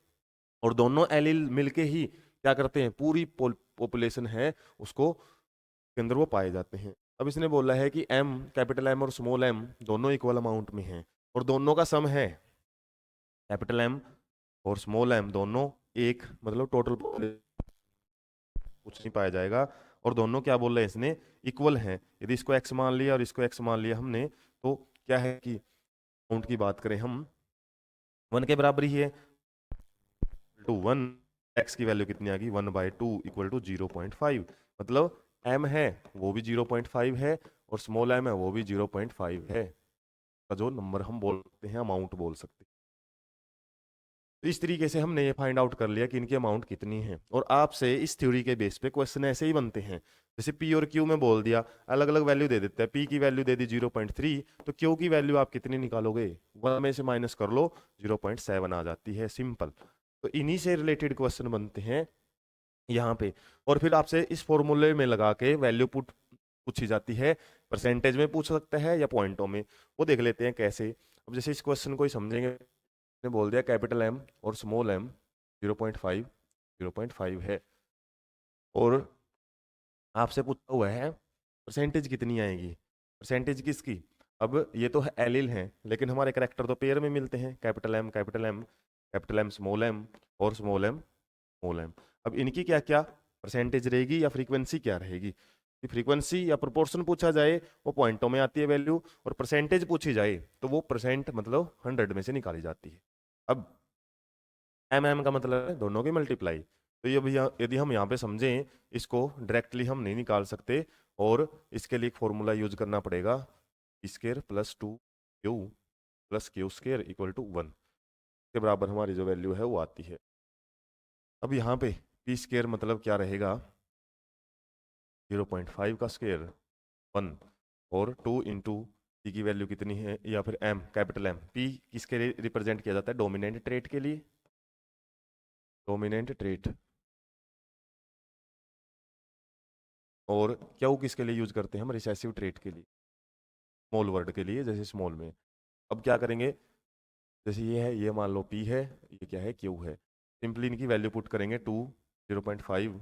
और दोनों एलील मिलके ही क्या करते हैं, पूरी पॉपुलेशन है उसको के अंदर वो पाए जाते हैं। अब इसने बोला है कि एम, कैपिटल एम और स्मॉल एम दोनों इक्वल अमाउंट में हैं, और दोनों का सम है कैपिटल एम और स्मॉल एम दोनों एक, मतलब टोटल कुछ नहीं पाया जाएगा। और दोनों क्या बोल रहे हैं इसने, इक्वल हैं। यदि इसको एक्स मान लिया और इसको एक्स मान लिया हमने, तो क्या है कि अमाउंट की बात करें हम 1 के बराबर ही है, टू 1, एक्स की वैल्यू कितनी आ गई 1/2 इक्वल टू 0.5। मतलब एम है वो भी 0.5 है और स्मॉल एम है वो भी 0.5 है, का जो नंबर हम बोल सकते हैं, अमाउंट बोल सकते हैं। तो इस तरीके से हमने ये फाइंड आउट कर लिया कि इनकी अमाउंट कितनी है। और आपसे इस थ्योरी के बेस पे क्वेश्चन ऐसे ही बनते हैं, जैसे पी और क्यू में बोल दिया, अलग अलग वैल्यू दे देते हैं। पी की वैल्यू दे दी 0.3, तो क्यू की वैल्यू आप कितनी निकालोगे, 1 में से माइनस कर लो 0.7 आ जाती है, सिंपल। तो इन्हीं से रिलेटेड क्वेश्चन बनते हैं यहाँ पे। और फिर आपसे इस फॉर्मूले में लगा के वैल्यू पुट पूछी जाती है, परसेंटेज में पूछ सकता है या पॉइंटों में, वो देख लेते हैं कैसे। अब जैसे इस क्वेश्चन को ही समझेंगे, ने बोल दिया कैपिटल एम और स्मॉल एम 0.5 है, और आपसे पूछा हुआ है परसेंटेज कितनी आएगी। परसेंटेज किसकी, अब ये तो है एलिल हैं, लेकिन हमारे करेक्टर तो पेयर में मिलते हैं, capital M capital M, capital M small M और स्मॉल एम स्मॉल एम। अब इनकी क्या क्या परसेंटेज रहेगी या फ्रीक्वेंसी क्या रहेगी, कि फ्रीक्वेंसी या प्रोपोर्शन पूछा जाए वो पॉइंटों में आती है वैल्यू, और परसेंटेज पूछी जाए तो वो परसेंट मतलब 100 में से निकाली जाती है। अब एम का मतलब है दोनों की मल्टीप्लाई। तो ये भैया यदि हम यहाँ पे समझें, इसको डायरेक्टली हम नहीं निकाल सकते, और इसके लिए एक फॉर्मूला यूज करना पड़ेगा, square plus 2 Q plus Q square equal to 1 के बराबर हमारी जो वैल्यू है वो आती है। अब यहाँ पे पी स्क्वायर मतलब क्या रहेगा, 0.5 का स्क्वायर 1 और 2 इंटू पी की वैल्यू कितनी है, या फिर एम कैपिटल एम, पी किसके लिए रिप्रेजेंट किया जाता है, डोमिनेंट ट्रेट के लिए, डोमिनेंट ट्रेट। और क्यू किसके लिए यूज करते हैं हम, रिसेसिव ट्रेट के लिए, स्मॉल वर्ड के लिए, जैसे स्मॉल में। अब क्या करेंगे, जैसे ये है, ये मान लो पी है, ये क्या है, क्यू है। सिंपली इनकी वैल्यू पुट करेंगे, 0.5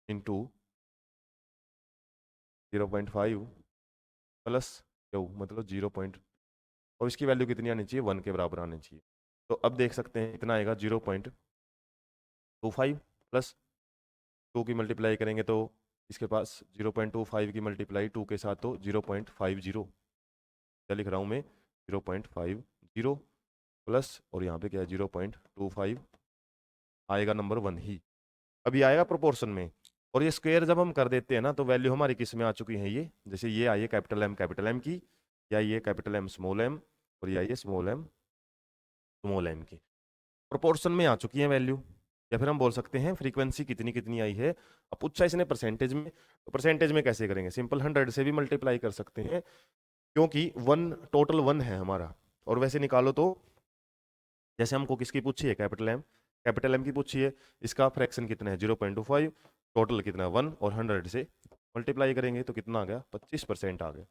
इंटू 0.5 प्लस क्यू मतलब 0. और इसकी वैल्यू कितनी आनी चाहिए, 1 के बराबर आनी चाहिए। तो अब देख सकते हैं इतना आएगा 0.25 प्लस 2 की मल्टीप्लाई करेंगे तो इसके पास 0.25 की मल्टीप्लाई 2 के साथ तो 0.50, क्या लिख रहा हूँ मैं, 0.50 प्लस, और यहाँ पे क्या है 0.25, आएगा नंबर 1 ही। अब ये आएगा प्रोपोर्शन में, और ये स्क्वायर जब हम कर देते हैं ना तो वैल्यू हमारी किस में आ चुकी है, ये जैसे ये आई है कैपिटल एम की, या ये कैपिटल एम स्मॉल एम, और ये आई है स्मॉल एम की, प्रोपोर्शन में आ चुकी है वैल्यू। या फिर हम बोल सकते हैं फ्रीक्वेंसी कितनी कितनी आई है। अब पूछा इसने परसेंटेज में, तो परसेंटेज में कैसे करेंगे, सिंपल 100 से भी मल्टीप्लाई कर सकते हैं, क्योंकि 1 टोटल 1 है हमारा। और वैसे निकालो तो जैसे हमको किसकी पूछी है, कैपिटल एम की पूछी है, इसका फ्रैक्शन कितना है 0.25, टोटल कितना 1, और 100 से मल्टीप्लाई करेंगे तो कितना आ गया, 25% आ गया।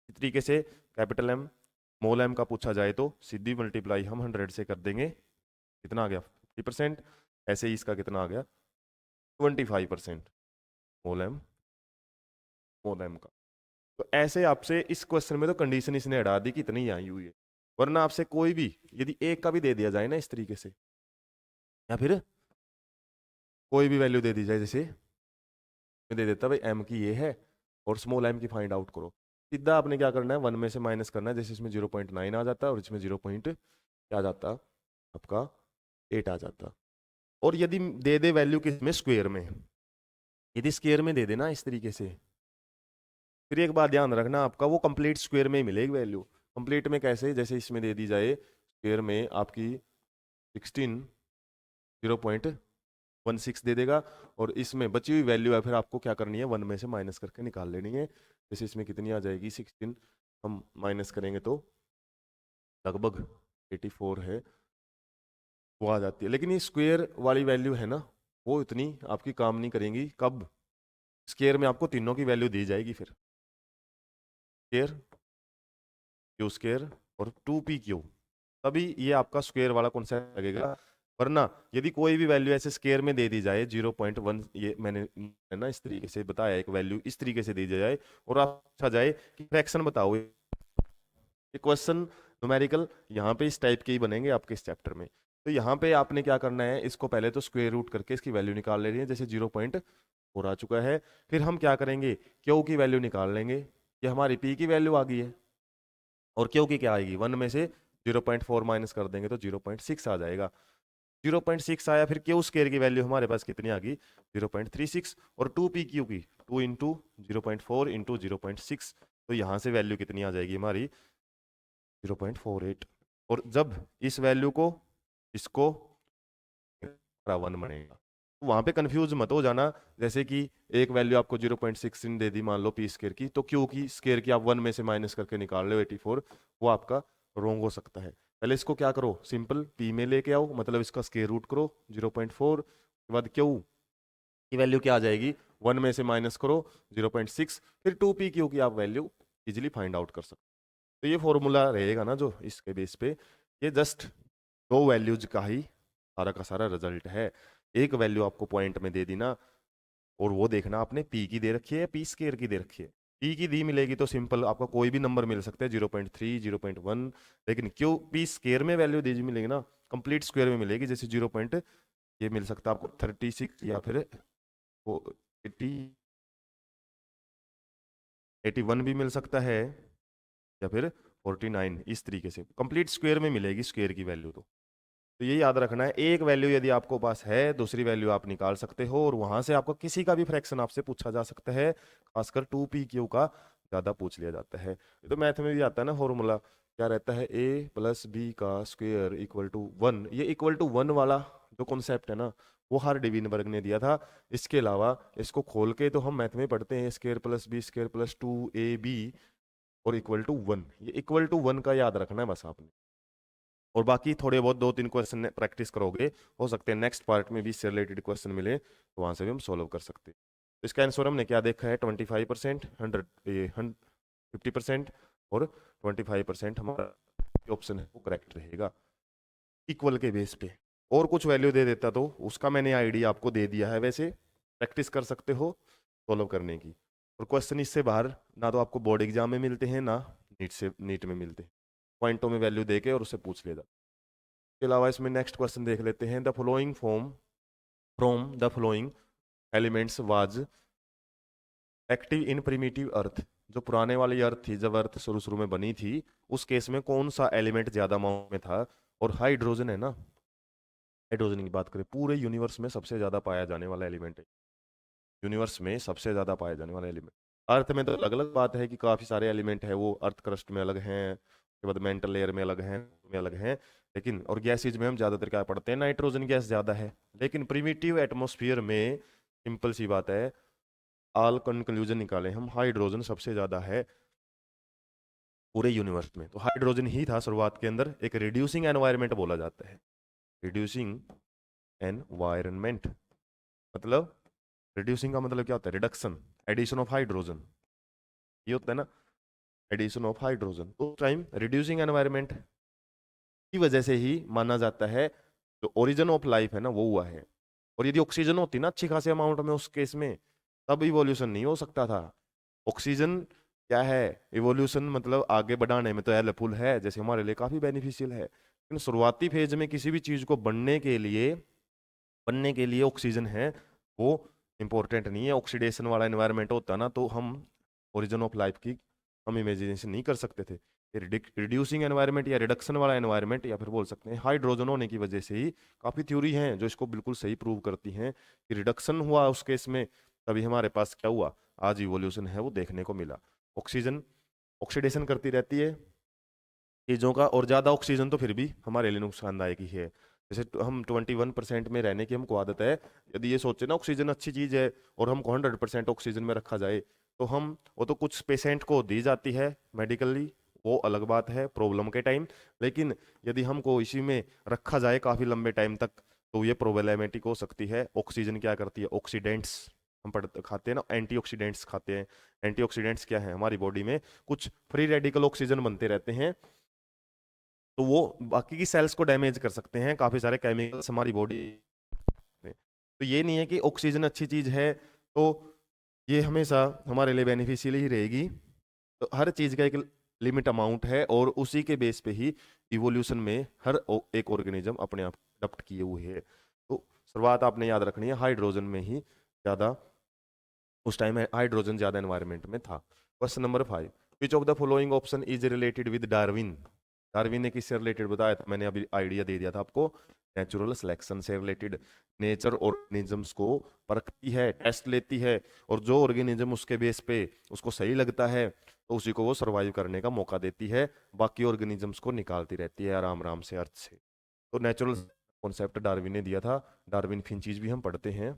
इस तरीके से कैपिटल एम स्मॉल एम का पूछा जाए तो सीधी मल्टीप्लाई हम 100 से कर देंगे, कितना आ गया 50%। ऐसे ही इसका कितना आ गया 25% स्मॉल एम का। तो ऐसे आपसे इस क्वेश्चन में तो कंडीशन इसने हटा दी कि इतनी आई हुई है, वरना आपसे कोई भी यदि एक का भी दे दिया जाए ना इस तरीके से, या फिर कोई भी वैल्यू दे दी जाए, जैसे मैं दे देता भाई एम की ये है और स्मॉल एम की फाइंड आउट करो, सीधा आपने क्या करना है 1 में से माइनस करना है, जैसे इसमें 0.9 आ जाता है और इसमें 0. क्या आ जाता आपका 8 आ जाता। और यदि दे दे वैल्यू किस में, स्क्वायर में, यदि स्क्वायर में दे देना इस तरीके से, फिर एक बात ध्यान रखना आपका वो कंप्लीट स्क्वायर में ही मिलेगी वैल्यू। कंप्लीट में कैसे, जैसे इसमें दे दी जाए स्क्वायर में आपकी 16 0.16 दे देगा, और इसमें बची हुई वैल्यू है फिर आपको क्या करनी है 1 में से माइनस करके निकाल लेनी है। जैसे इसमें कितनी आ जाएगी 16, हम माइनस करेंगे तो लगभग 84 है, वो आ जाती है। लेकिन ये स्क्वायर वाली वैल्यू है ना, वो इतनी आपकी काम नहीं करेंगी। कब, स्क्वायर में आपको तीनों की वैल्यू दी जाएगी, फिर स्क्वायर क्यू स्क्वायर और 2p क्यू, तभी ये आपका स्क्वायर वाला कॉन्सेप्ट लगेगा। वरना यदि कोई भी वैल्यू ऐसे स्क्वायर में दे दी जाए 0.1, ये मैंने है ना इस तरीके से बताया, एक वैल्यू इस तरीके से दी जाए और आप पूछा जाए कि फ्रैक्शन बताओ, ये क्वेश्चन न्यूमेरिकल यहाँ पे इस टाइप के ही बनेंगे आपके इस चैप्टर में। तो यहाँ पे आपने क्या करना है, इसको पहले तो स्क्वायर रूट करके इसकी वैल्यू निकाल लेनी है, जैसे 0.4 आ चुका है। फिर हम क्या करेंगे, क्यू की वैल्यू निकाल लेंगे, ये हमारी पी की वैल्यू आ गई है, और क्यू की क्या आएगी 1 में से 0.4 माइनस कर देंगे तो 0.6 आ जाएगा। 0.6 आया, फिर क्यू स्क्वायर की वैल्यू हमारे पास कितनी आ गई 0.36, और 2p क्यू की 2 इंटू 0.4 इंटू 0.6, तो यहाँ से वैल्यू कितनी आ जाएगी हमारी 0.48। और जब इस वैल्यू को इसको 1 बनेगा, तो वहां पे कंफ्यूज मत हो जाना। जैसे कि एक वैल्यू आपको 0.16 दे दी मान लो पी स्क्वायर की, तो क्यू की स्क्वायर की आप 1 में से माइनस करके निकाल रहे हो 84, वो आपका रोंग हो सकता है। पहले इसको क्या करो, सिंपल पी में लेके आओ, मतलब इसका स्क्वायर रूट करो 0.4, के बाद क्यू की वैल्यू क्या आ जाएगी 1 में से माइनस करो 0.6, फिर 2p क्यू की आप वैल्यू इजिली फाइंड आउट कर सकते हो। तो ये फॉर्मूला रहेगा ना जो इसके बेस पे, ये जस्ट दो वैल्यूज का ही सारा का सारा रिजल्ट है। एक वैल्यू आपको पॉइंट में दे दी ना, और वो देखना आपने पी की दे रखी है या पी स्केयर की दे रखी है। पी की दी मिलेगी तो सिंपल आपका कोई भी नंबर मिल सकता है 0.3 0.1, लेकिन क्यों पी स्केयर में वैल्यू दी मिलेगी ना, कंप्लीट स्क्वायर में मिलेगी, जैसे 0. ये मिल सकता है आपको 36 या फिर 81 भी मिल सकता है, या फिर 49, इस तरीके से कंप्लीट स्क्वायर में मिलेगी स्क्वायर की वैल्यू। तो ये याद रखना है, एक वैल्यू यदि आपको पास है दूसरी वैल्यू आप निकाल सकते हो, और वहां से आपको किसी का भी फ्रैक्शन आपसे पूछा जा सकता है, खासकर 2p क्यू का ज्यादा पूछ लिया जाता है। ये तो मैथ में भी आता है ना फॉर्मूला, क्या रहता है, ए प्लस बी का स्क्वायर इक्वल टू 1। ये इक्वल टू 1 वाला जो कॉन्सेप्ट है ना, वो हर डिवीनबर्ग ने दिया था। इसके अलावा इसको खोल के तो हम मैथ में पढ़ते हैं, square plus B square plus 2ab और इक्वल टू 1। ये इक्वल टू 1 का याद रखना है बस आपने। और बाकी थोड़े बहुत 2-3 क्वेश्चन प्रैक्टिस करोगे, हो सकते हैं नेक्स्ट पार्ट में भी इससे रिलेटेड क्वेश्चन मिले, तो वहां से भी हम सॉल्व कर सकते हैं। तो इसका आंसर हमने क्या देखा है, 25%, 50% और 25% हमारा ऑप्शन है वो करेक्ट रहेगा इक्वल के बेस पे। और कुछ वैल्यू दे देता तो उसका मैंने आईडी आपको दे दिया है, वैसे प्रैक्टिस कर सकते हो सॉल्व करने की। और क्वेश्चन इससे बाहर ना तो आपको बोर्ड एग्जाम में मिलते हैं ना नीट में मिलते हैं, पॉइंटों में वैल्यू देके और उससे पूछ लिया जाता है। इसके अलावा इसमें नेक्स्ट क्वेश्चन देख लेते हैं, the following form from the following elements was active in primitive earth. जो पुराने वाली अर्थ थी, जब अर्थ शुरू शुरू में बनी थी, उस केस में कौन सा एलिमेंट ज्यादा अमाउंट में था। और हाइड्रोजन है ना, हाइड्रोजन की बात करें, पूरे यूनिवर्स में सबसे ज्यादा पाया जाने वाला एलिमेंट है। यूनिवर्स में सबसे ज्यादा पाया जाने वाला एलिमेंट। अर्थ में तो अलग अलग बात है कि काफी सारे एलिमेंट है, वो अर्थ क्रस्ट में अलग हैं, उसके बाद मेंटल लेयर में अलग हैं। लेकिन और गैसेज में हम ज्यादातर क्या पढ़ते हैं, नाइट्रोजन गैस ज्यादा है। लेकिन प्रिमिटिव एटमॉस्फेयर में सिंपल सी बात है, ऑल कंक्लूजन निकाले हम, हाइड्रोजन सबसे ज्यादा है पूरे यूनिवर्स में। तो हाइड्रोजन ही था शुरुआत के अंदर। एक रिड्यूसिंग एनवायरनमेंट बोला जाता है, रिड्यूसिंग एनवायरनमेंट मतलब, रिड्यूसिंग का मतलब क्या होता है, रिडक्शन, एडिशन ऑफ हाइड्रोजन, ये होता है ना, एडिशन ऑफ हाइड्रोजन। तो उस टाइम रिड्यूसिंग एनवायरनमेंट की वजह से ही माना जाता है जो ओरिजिन ऑफ लाइफ है ना, वो हुआ है। और यदि ऑक्सीजन होती ना अच्छी खासी अमाउंट में उस केस में, तब इवोल्यूशन नहीं हो सकता था। ऑक्सीजन क्या है, इवोल्यूशन मतलब आगे बढ़ाने में तो हेल्पफुल है, जैसे हमारे लिए काफी बेनिफिशियल है। लेकिन शुरुआती फेज में किसी भी चीज को बनने के लिए ऑक्सीजन है वो इंपॉर्टेंट नहीं है। ऑक्सीडेशन वाला एनवायरनमेंट होता ना, तो हम ओरिजिन ऑफ लाइफ की हम इमेजिनेशन नहीं कर सकते थे। रिड्यूसिंग एनवायरनमेंट या रिडक्शन वाला एनवायरनमेंट, या फिर बोल सकते हैं हाइड्रोजन होने की वजह से ही काफ़ी थ्योरी हैं जो इसको बिल्कुल सही प्रूव करती हैं कि रिडक्शन हुआ उस केस में, तभी हमारे पास क्या हुआ, आज इवोल्यूशन है वो देखने को मिला। ऑक्सीजन ऑक्सीडेशन करती रहती है चीज़ों का, और ज़्यादा ऑक्सीजन तो फिर भी हमारे लिए नुकसानदायक ही है। जैसे हम 21% में रहने की हमको आदत है, यदि ये सोचे ना ऑक्सीजन अच्छी चीज़ है और हमको 100% ऑक्सीजन में रखा जाए, तो हम वो तो कुछ पेशेंट को दी जाती है मेडिकली, वो अलग बात है प्रॉब्लम के टाइम। लेकिन यदि हमको इसी में रखा जाए काफ़ी लंबे टाइम तक, तो ये प्रॉब्लमेटिक हो सकती है। ऑक्सीजन क्या करती है, ऑक्सीडेंट्स हम खाते हैं ना, एंटीऑक्सीडेंट्स खाते हैं। एंटीऑक्सीडेंट्स क्या है, हमारी बॉडी में कुछ फ्री रेडिकल ऑक्सीजन बनते रहते हैं, तो वो बाकी की सेल्स को डैमेज कर सकते हैं, काफी सारे केमिकल्स हमारी बॉडी में। तो ये नहीं है कि ऑक्सीजन अच्छी चीज है तो ये हमेशा हमारे लिए बेनिफिशियल ही रहेगी। तो हर चीज का एक लिमिट अमाउंट है, और उसी के बेस पे ही इवोल्यूशन में एक ऑर्गेनिज्म अपने आप अडप्ट किए हुए है। तो शुरुआत आपने याद रखनी है, हाइड्रोजन में ही ज्यादा, उस टाइम हाइड्रोजन ज्यादा एनवायरनमेंट में था। Question number 5, which of the following option is related with Darwin. Darwin ने किससे रिलेटेड बताया था, मैंने अभी आइडिया दे दिया था आपको, नेचुरल सिलेक्शन से रिलेटेड। नेचर ऑर्गेनिजम्स को परखती है, टेस्ट लेती है, और जो ऑर्गेनिज्म उसके बेस पे उसको सही लगता है तो उसी को वो सर्वाइव करने का मौका देती है, बाकी ऑर्गेनिजम्स को निकालती रहती है आराम आराम से अर्थ से। तो नेचुरल कॉन्सेप्ट डार्विन ने दिया था। डार्विन फिंचीज भी हम पढ़ते हैं,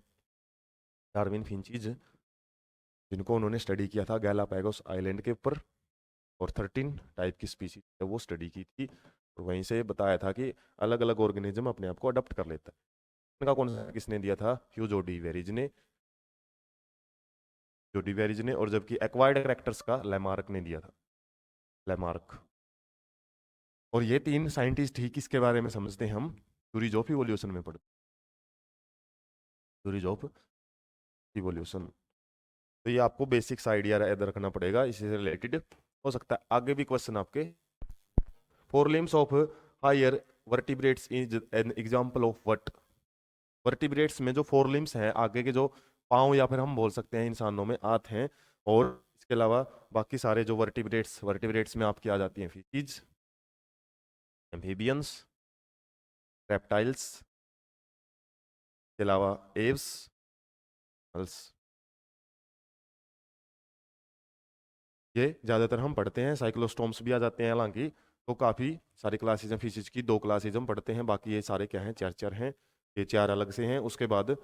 डार्विन फिंचीज जिनको उन्होंने स्टडी किया था गैलापागोस आइलैंड के ऊपर, और 13 टाइप की स्पीसीज है वो स्टडी की थी, और वहीं से बताया था कि अलग अलग ऑर्गेनिज्म अपने आप को अडॉप्ट कर लेता है। इनका कौन सा किसने दिया था, ह्यूजो डी वेरिज ने, जो डी वेरिज ने, और जबकि एक्वायर्ड कैरेक्टर्स का लेमार्क ने दिया था, लेमार्क। और ये तीन साइंटिस्ट ही किसके बारे में समझते हैं हम, थ्योरीज ऑफ इवोल्यूशन में पढ़ते, थ्योरीज ऑफ इवोल्यूशन। तो ये आपको बेसिक्स आइडिया याद रखना पड़ेगा, इसी से रिलेटेड हो सकता है आगे भी क्वेश्चन आपके। Four limbs of higher vertebrates is an example of what. Vertebrates में जो फोर लिम्स हैं, आगे के जो पांव या फिर हम बोल सकते हैं इंसानों में आंत हैं, और इसके अलावा बाकी सारे जो वर्टिब्रेट्स में आपकी आ जाती हैं फिशीज, एम्फीबियंस, रेप्टाइल्स, के अलावा एव्स, ये ज्यादातर हम पढ़ते हैं। साइक्लोस्टोम्स भी आ जाते हैं हालांकि, तो काफ़ी सारी क्लासेज हैं फिजिक्स की, 2 क्लासेज हम पढ़ते हैं, बाकी ये सारे क्या हैं, 4 हैं, ये 4 अलग से हैं। उसके बाद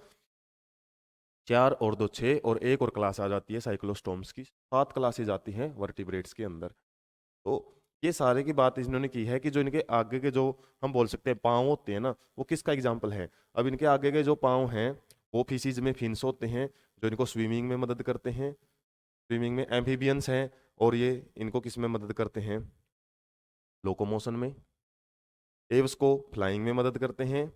4 और 2 6 और एक और क्लास आ जाती है साइक्लोस्टोम्स की, 7 क्लासेज आती हैं वर्टिब्रेट्स के अंदर। तो ये सारे की बात इन्होंने की है कि जो इनके आगे के जो हम बोल सकते हैं पाँव होते हैं ना, वो किसका एग्जाम्पल है। अब इनके आगे के जो पाँव हैं वो फिशीज में फिन्स होते हैं, जो इनको स्विमिंग में मदद करते हैं, स्विमिंग में। एम्फीबियंस हैं और ये इनको किस में मदद करते हैं, लोकोमोशन में। एव्स को फ्लाइंग में मदद करते हैं।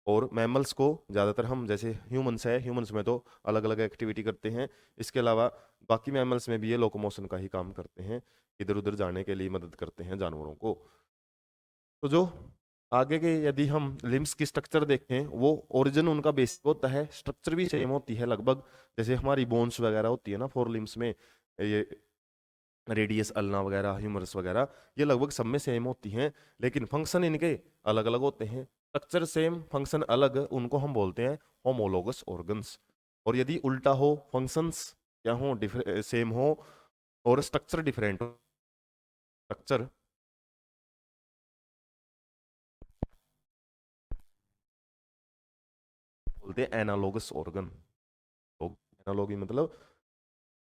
और मैमल्स को ज़्यादातर हम जैसे ह्यूमंस है, ह्यूमंस में तो अलग अलग एक्टिविटी करते हैं, इसके अलावा बाकी मैमल्स में भी ये लोकोमोशन का ही काम करते हैं, इधर उधर जाने के लिए मदद करते हैं जानवरों को। तो जो आगे के यदि हम लिम्स की स्ट्रक्चर देखें, वो ओरिजिन उनका बेसिक होता है, स्ट्रक्चर भी सेम होती है लगभग। जैसे हमारी बोन्स वगैरह होती है ना फोर लिम्स में, ये रेडियस अल्ना वगैरह ह्यूमरस वगैरह, ये लगभग सब में सेम होती हैं, लेकिन फंक्शन इनके अलग अलग होते हैं। स्ट्रक्चर सेम फंक्शन अलग, उनको हम बोलते हैं होमोलोगस ऑर्गन्स। और यदि उल्टा हो, फंक्शंस क्या हो, सेम हो और स्ट्रक्चर डिफरेंट हो, स्ट्रक्चर बोलते हैं एनालोगस ऑर्गन। तो एनालॉगी मतलब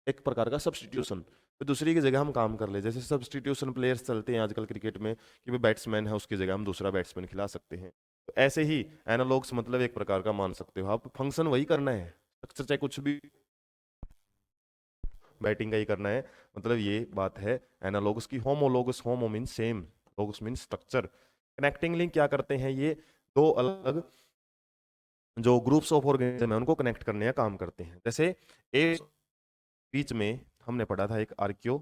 एक प्रकार का सब्स्टिट्यूशन, तो दूसरी की जगह हम काम कर ले। जैसे सब्स्टिट्यूशन प्लेयर्स चलते हैं आजकल क्रिकेट में कि भाई बैट्समैन है उसकी जगह हम दूसरा बैट्समैन खिला सकते हैं, तो ऐसे ही एनालॉग्स मतलब एक प्रकार का मान सकते हो आप, फंक्शन वही करना है, स्ट्रक्चर चाहे कुछ भी, बैटिंग का ही करना है, मतलब ये बात है एनालॉगस की। Homologous, homo mean same, लोगस mean structure. Connecting link क्या करते हैं, ये दो अलग जो ग्रुप्स ऑफ ऑर्गेनिज्म है उनको कनेक्ट करने का काम करते हैं। जैसे ए बीच में हमने पढ़ा था एक आर्कियो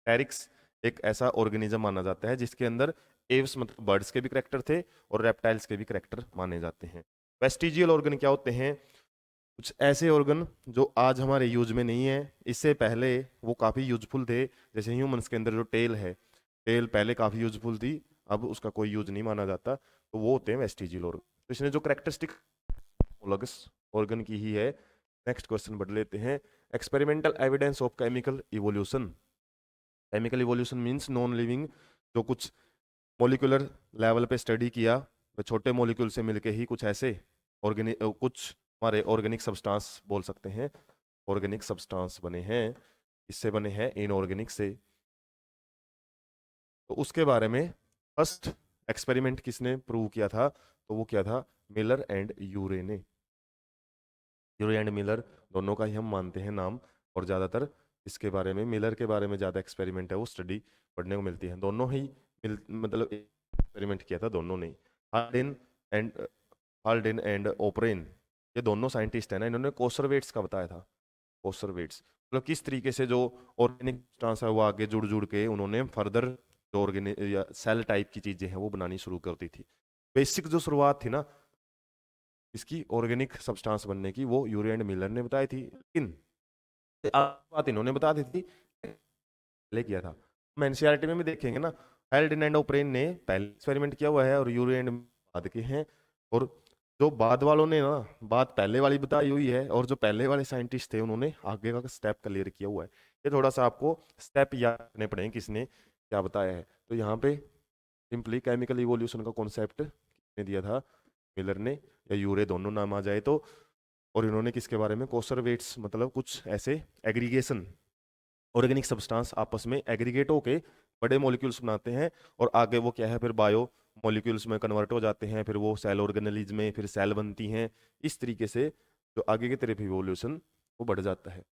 एरिक्स, एक ऐसा ऑर्गेनिज्म माना जाता है जिसके अंदर एव्स मतलब बर्ड्स के भी करेक्टर थे और रेप्टाइल्स के भी करेक्टर माने जाते हैं। वेस्टिजियल ऑर्गन क्या होते हैं, कुछ ऐसे ऑर्गन जो आज हमारे यूज में नहीं है, इससे पहले वो काफ़ी यूजफुल थे। जैसे ह्यूमंस के अंदर जो टेल है, टेल पहले काफ़ी यूजफुल थी, अब उसका कोई यूज नहीं माना जाता, तो वो होते हैं वेस्टिजियल ऑर्गन। तो इसने जो करेक्टरिस्टिक ऑर्गन की ही है। नेक्स्ट क्वेश्चन बढ़ लेते हैं, experimental evidence of chemical evolution. Chemical evolution means non living, जो कुछ मॉलिक्यूलर लेवल पे स्टडी किया, वे छोटे मॉलिक्यूल से मिलके ही कुछ ऐसे ऑर्गेनिक, कुछ हमारे ऑर्गेनिक सब्सटेंस बोल सकते हैं, ऑर्गेनिक सब्सटेंस बने हैं, इससे बने हैं इनऑर्गेनिक से। तो उसके बारे में फर्स्ट एक्सपेरिमेंट किसने प्रूव किया था, तो वो क्या था, मिलर एंड यूरे ने। यूरे एंड मिलर दोनों का ही हम मानते हैं नाम, और ज़्यादातर इसके बारे में, मिलर के बारे में ज़्यादा एक्सपेरिमेंट है वो स्टडी पढ़ने को मिलती है। दोनों ही मतलब एक्सपेरिमेंट किया था दोनों ने। हार्डिन एंड हार्डिन एंड ओपरेन, ये दोनों साइंटिस्ट है ना, इन्होंने कोसरवेट्स का बताया था। कोसरवेट्स मतलब किस तरीके से जो ऑर्गेनिक सब्सटेंस है वो आगे जुड़ जुड़ के उन्होंने फर्दर जो ऑर्गेनिक या सेल टाइप की चीजें हैं वो बनानी शुरू कर दी थी। बेसिक जो शुरुआत थी ना इसकी ऑर्गेनिक सब्सटेंस बनने की, वो यूरे एंड मिलर ने बताई थी, लेकिन बात इन्होंने बता दी थी, पहले किया था। हम एनसीईआरटी में भी देखेंगे ना, हेल्डन एंड ओप्रेन ने पहले एक्सपेरिमेंट किया हुआ है और यूरे एंड बाद के हैं, और जो बाद वालों ने ना बात पहले वाली बताई हुई है, और जो पहले वाले साइंटिस्ट थे उन्होंने आगे का स्टेप क्लियर किया हुआ है। ये थोड़ा सा आपको स्टेप याद करने पड़ेंगे किसने क्या बताया है। तो यहाँ पे सिंपली केमिकल इवोल्यूशन का कॉन्सेप्ट किसने दिया था, मिलर ने या यूरे, दोनों नाम आ जाए तो। और इन्होंने किसके बारे में, कोसरवेट्स मतलब कुछ ऐसे एग्रीगेशन, ऑर्गेनिक सब्सटेंस आपस में एग्रीगेट होके बड़े मॉलिक्यूल्स बनाते हैं, और आगे वो क्या है फिर बायो मॉलिक्यूल्स में कन्वर्ट हो जाते हैं, फिर वो सेल ऑर्गेनेलिज में फिर सेल बनती हैं। इस तरीके से जो आगे की तरफ इवोल्यूशन वो बढ़ जाता है।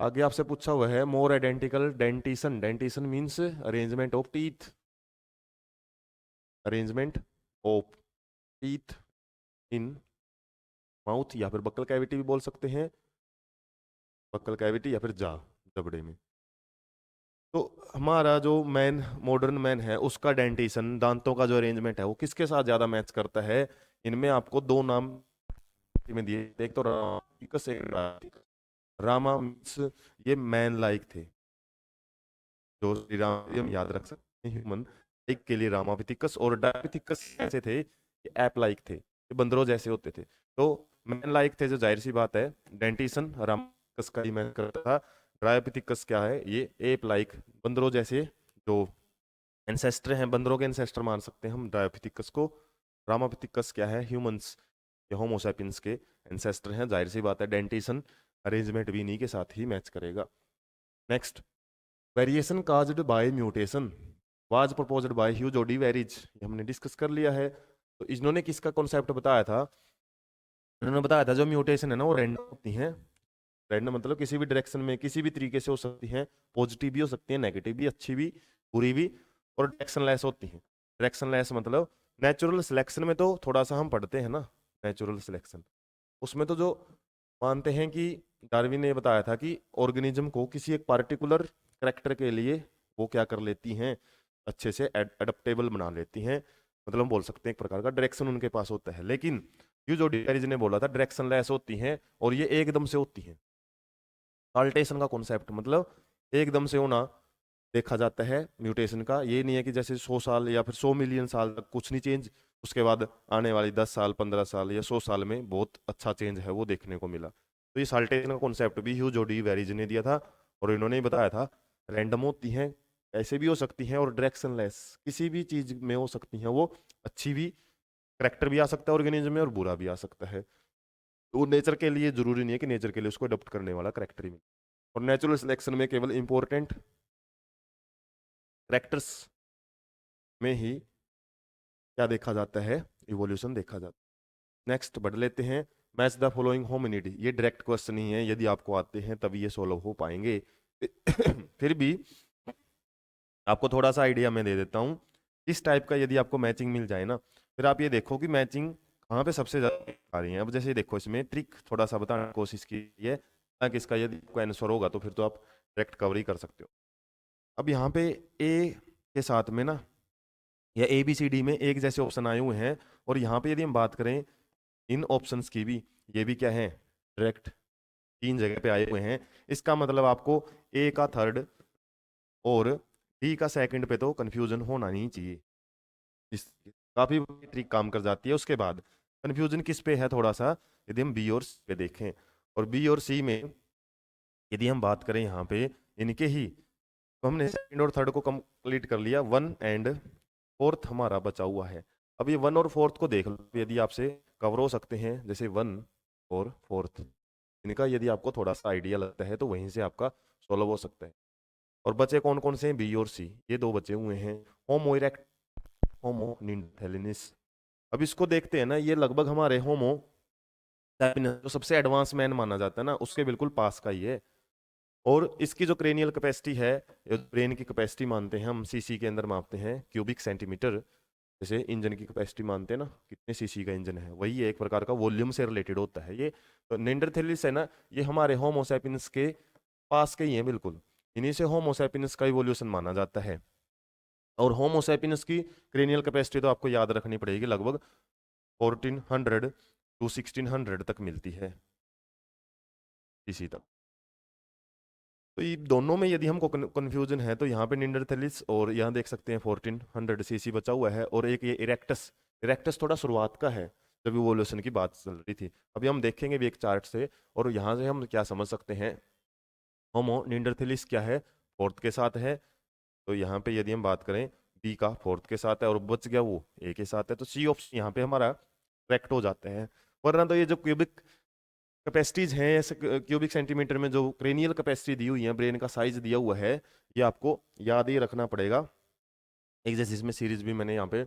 आगे आपसे पूछा हुआ है more identical dentition. Dentition means arrangement of teeth, arrangement of teeth in mouth, या फिर बक्कल कैविटी भी बोल सकते हैं, बक्कल कैविटी या फिर जा जबड़े में। तो हमारा जो मैन, मॉडर्न मैन है, उसका डेंटिशन, दांतों का जो अरेंजमेंट है वो किसके साथ ज्यादा मैच करता है। इनमें आपको दो नाम में दिए, एक तो रामापिथेकस, एक डायपिथेकस। रामा मीन्स ये मैन लाइक थे, जो श्री राम हम याद रख सकते हैं ह्यूमन एक के लिए रामापिथिकस, और डायपिथिकस ऐसे थे कि ऐप लाइक थे, ये बंदरों जैसे होते थे। तो मैन लाइक थे जो जाहिर सी बात है, डेंटिसन रामापिथिकस का ही मैन करता था। डायपिथिकस क्या है, ये एप लाइक बंदरों जैसे जो एंसेस्टर हैं, बंदरों के एंसेस्टर मान सकते हैं हम ड्रायोपिथिकस को। रामापिथिकस क्या है, ह्यूमंस के होमोसैपियंस के एंसेस्टर हैं, जाहिर सी बात है डेंटिशन अरेंजमेंट भी इन्हीं के साथ ही मैच करेगा। Next, variation caused by mutation was proposed by Hugo de Vries, ये हमने डिस्कस कर लिया है। तो इन्होंने किसका कॉन्सेप्ट बताया था, इन्होंने बताया था जो म्यूटेशन है ना वो रैंडम होती हैं। रैंडम मतलब किसी भी डायरेक्शन में किसी भी तरीके से हो सकती हैं, पॉजिटिव भी हो सकती है, नेगेटिव भी, अच्छी भी, बुरी भी, और डायरेक्शन लेस होती हैं। डायरेक्शन लेस मतलब नेचुरल सिलेक्शन में तो थोड़ा सा हम पढ़ते हैं ना, नेचुरल सिलेक्शन उसमें तो जो मानते हैं कि डार्विन ने बताया था कि ऑर्गेनिज्म को किसी एक पार्टिकुलर करेक्टर के लिए वो क्या कर लेती हैं, अच्छे से एडप्टेबल बना लेती हैं, मतलब हम बोल सकते हैं एक प्रकार का डायरेक्शन उनके पास होता है। लेकिन ये जो डिपेरिज ने बोला था डायरेक्शन लेस होती हैं और ये एकदम से होती हैं। अल्टेशन का कॉन्सेप्ट मतलब एकदम से होना देखा जाता है म्यूटेशन का, ये नहीं है कि जैसे 100 साल या फिर 100 मिलियन साल तक कुछ नहीं चेंज, उसके बाद आने वाली 10 साल 15 साल या 100 साल में बहुत अच्छा चेंज है वो देखने को मिला। तो ये साल्टेशन का कॉन्सेप्ट भी ह्यू जोडी वेरिज ने दिया था और इन्होंने ही बताया था रैंडम होती हैं, ऐसे भी हो सकती हैं, और डायरेक्शन लेस किसी भी चीज में हो सकती हैं, वो अच्छी भी करेक्टर भी आ सकता है ऑर्गेनिज्म में और बुरा भी आ सकता है। तो वो नेचर के लिए जरूरी नहीं है कि नेचर के लिए उसको अडॉप्ट करने वाला करेक्टर ही मिले। और नेचुरल सिलेक्शन में केवल इंपॉर्टेंट करेक्टर्स में ही क्या देखा जाता है, इवोल्यूशन देखा जाता है। नेक्स्ट बढ़ लेते हैं, मैच द फॉलोइंग होमिनिड, ये डायरेक्ट क्वेश्चन ही है, यदि आपको आते हैं तभी ये सोल्व हो पाएंगे। फिर भी आपको थोड़ा सा आइडिया मैं दे देता हूँ, इस टाइप का यदि आपको मैचिंग मिल जाए ना, फिर आप ये देखो कि मैचिंग कहाँ पे सबसे ज्यादा आ रही है। अब जैसे देखो इसमें ट्रिक थोड़ा सा बताने की कोशिश की है ताकि इसका यदि आपको आंसर होगा तो फिर तो आप डायरेक्ट कवर ही कर सकते हो। अब यहाँ पे ए के साथ में ना या ए बी सी डी में एक जैसे ऑप्शन आए हुए हैं, और यहाँ पे यदि हम बात करें इन ऑप्शंस की भी, ये भी क्या है डायरेक्ट तीन जगह पे आए हुए हैं। इसका मतलब आपको ए का थर्ड और डी का सेकंड पे तो कंफ्यूजन होना नहीं चाहिए। इस काफी ट्रिक काम कर जाती है। उसके बाद कंफ्यूजन किस पे है थोड़ा सा, यदि हम बी और सी पे देखें, और बी और सी में यदि हम बात करें यहाँ पे इनके ही, तो हमने सेकंड और थर्ड को कंप्लीट कर लिया, वन एंड फोर्थ हमारा बचा हुआ है। अब ये वन और फोर्थ को देख लो, यदि आपसे कवर हो सकते हैं जैसे वन और फोर्थ, इनका यदि आपको थोड़ा सा आइडिया लगता है तो वहीं से आपका सोल्व हो सकता है। और बचे कौन कौन से हैं, बी और सी, ये दो बचे हुए हैं। होमो इरेक्ट, होमो निंथेलिनिस, अब इसको देखते हैं ना, ये लगभग हमारे होमो सैपियंस जो सबसे एडवांस मैन माना जाता है ना उसके बिल्कुल पास का ही है। और इसकी जो क्रेनियल कैपेसिटी है, ब्रेन की कैपेसिटी मानते हैं हम, सीसी के अंदर मापते हैं क्यूबिक सेंटीमीटर, जैसे इंजन की कैपेसिटी मानते हैं ना कितने सीसी का इंजन है, वही एक प्रकार का वॉल्यूम से रिलेटेड होता है ये। तो निंडरथेलिस है ना, ये हमारे होमोसैपियंस के पास के ही है बिल्कुल, इन्हीं से होमोसैपियंस का इवोल्यूशन माना जाता है। और होमोसैपियंस की क्रेनियल कैपेसिटी तो आपको याद रखनी पड़ेगी, लगभग 1400 टू 1600 तक मिलती है इसी तक। तो ये दोनों में यदि हमको कंफ्यूजन है तो यहाँ पे निंडरथेलिस और यहाँ देख सकते हैं 1400 सीसी बचा हुआ है, और एक ये इरेक्टस, इरेक्टस थोड़ा शुरुआत का है जब इवोल्यूशन की बात चल रही थी। अभी हम देखेंगे भी एक चार्ट से, और यहाँ से हम क्या समझ सकते हैं, होमो निंडरथेलिस क्या है फोर्थ के साथ है, तो यहाँ पे यदि हम बात करें बी का फोर्थ के साथ है और बच गया वो ए के साथ है, तो सी ऑप्शन यहाँ पे हमारा करेक्ट हो जाता है। वरना तो ये जो क्यूबिक कैपेसिटीज हैं, ऐसे क्यूबिक सेंटीमीटर में जो क्रेनियल कैपेसिटी दी हुई है, ब्रेन का साइज दिया हुआ है, ये आपको याद ही रखना पड़ेगा। एक जैसे इसमें सीरीज भी मैंने यहाँ पे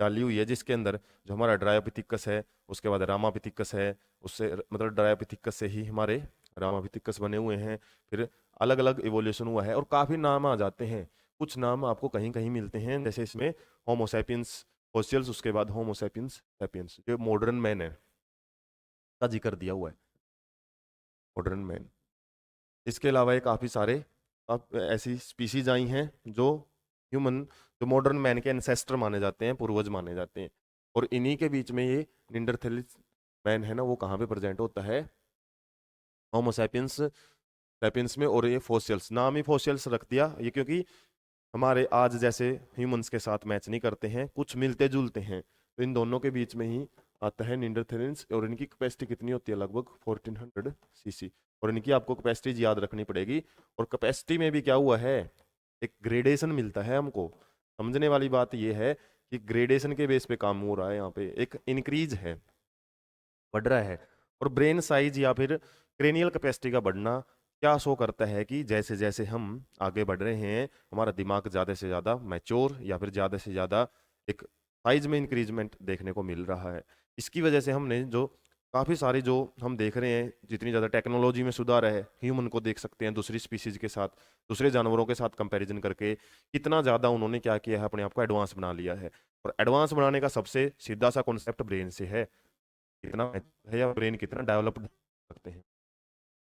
डाली हुई है जिसके अंदर जो हमारा ड्रायोपिथिकस है, उसके बाद रामापिथिकस है, उससे मतलब ड्रायोपिथिकस से ही हमारे रामापिथिकस बने हुए हैं, फिर अलग अलग इवोल्यूशन हुआ है और काफी नाम आ जाते हैं। कुछ नाम आपको कहीं कहीं मिलते हैं, जैसे इसमें होमोसैपियंस फोसिल्स, उसके बाद होमोसैपियंस सैपियंस, जो मॉडर्न मैन है का जिक्र दिया हुआ है, मॉडर्न मैन। इसके अलावा ये काफ़ी सारे ऐसी स्पीसीज आई हैं जो ह्यूमन, जो मॉडर्न मैन के एंसेस्टर माने जाते हैं, पूर्वज माने जाते हैं। और इन्हीं के बीच में ये निंडरथेलिस मैन है ना, वो कहाँ पे प्रेजेंट होता है, होमोसैपियंस सैपियंस में। और ये फोसिल्स, नाम ही फोसिल्स रख दिया ये क्योंकि हमारे आज जैसे ह्यूमंस के साथ मैच नहीं करते हैं, कुछ मिलते जुलते हैं, तो इन दोनों के बीच में ही आता है निंडरथेलियंस। और इनकी कैपेसिटी कितनी होती है, लगभग 1400 सीसी। और इनकी आपको कैपेसिटी याद रखनी पड़ेगी। और कैपेसिटी में भी क्या हुआ है, एक ग्रेडेशन मिलता है हमको, समझने वाली बात यह है कि ग्रेडेशन के बेस पे काम हो रहा है, यहाँ पे एक इंक्रीज है, बढ़ रहा है। और ब्रेन साइज या फिर क्रेनियल कैपेसिटी का बढ़ना क्या शो करता है कि जैसे जैसे हम आगे बढ़ रहे हैं हमारा दिमाग ज़्यादा से ज़्यादा मैच्योर या फिर ज़्यादा से ज़्यादा एक साइज में इंक्रीजमेंट देखने को मिल रहा है। इसकी वजह से हमने जो काफ़ी सारी जो हम देख रहे हैं जितनी ज़्यादा टेक्नोलॉजी में सुधार है, ह्यूमन को देख सकते हैं दूसरी स्पीसीज के साथ, दूसरे जानवरों के साथ कंपैरिजन करके कितना ज़्यादा उन्होंने क्या किया है, अपने आप को एडवांस बना लिया है। और एडवांस बनाने का सबसे सीधा सा कॉन्सेप्ट ब्रेन से है, कितना है या ब्रेन कितना डेवलप्ड करते हैं।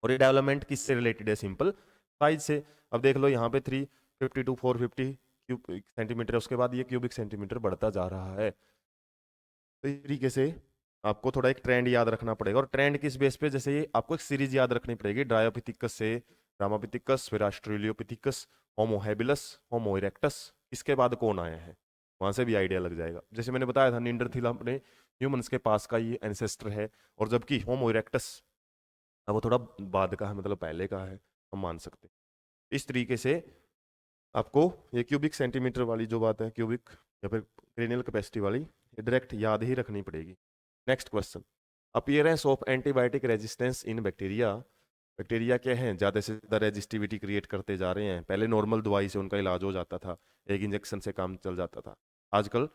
और ये डेवलपमेंट किससे रिलेटेड है? सिंपल साइज से। अब देख लो यहाँ पे 350 टू 450 क्यूबिक सेंटीमीटर, उसके बाद ये क्यूबिक सेंटीमीटर बढ़ता जा रहा है। तो इस तरीके से आपको थोड़ा एक ट्रेंड याद रखना पड़ेगा। और ट्रेंड किस बेस पे? जैसे ये आपको एक सीरीज याद रखनी पड़ेगी, ड्रायोपिथिकस से रामापिथिकस, फिर ऑस्ट्रेलियोपिथिकस, होमो हैबिलस, होमो इरेक्टस, इसके बाद कौन आया है, वहां से भी आइडिया लग जाएगा। जैसे मैंने बताया था निंडरथिल अपने ह्यूमंस के पास का ये एंसेस्टर है, और जबकि होमो इरेक्टस अब वो थोड़ा बाद का है, मतलब पहले का है, हम मान सकते हैं। इस तरीके से आपको ये क्यूबिक सेंटीमीटर वाली जो बात है, क्यूबिक या फिर क्रेनियल कैपेसिटी वाली, ये डायरेक्ट याद ही रखनी पड़ेगी। Next question, appearance of antibiotic resistance in bacteria. Bacteria क्या है, ज़्यादा से ज़्यादा रेजिस्टिविटी क्रिएट करते जा रहे हैं। पहले नॉर्मल दवाई से उनका इलाज हो जाता था, एक इंजेक्शन से काम चल जाता था। आजकल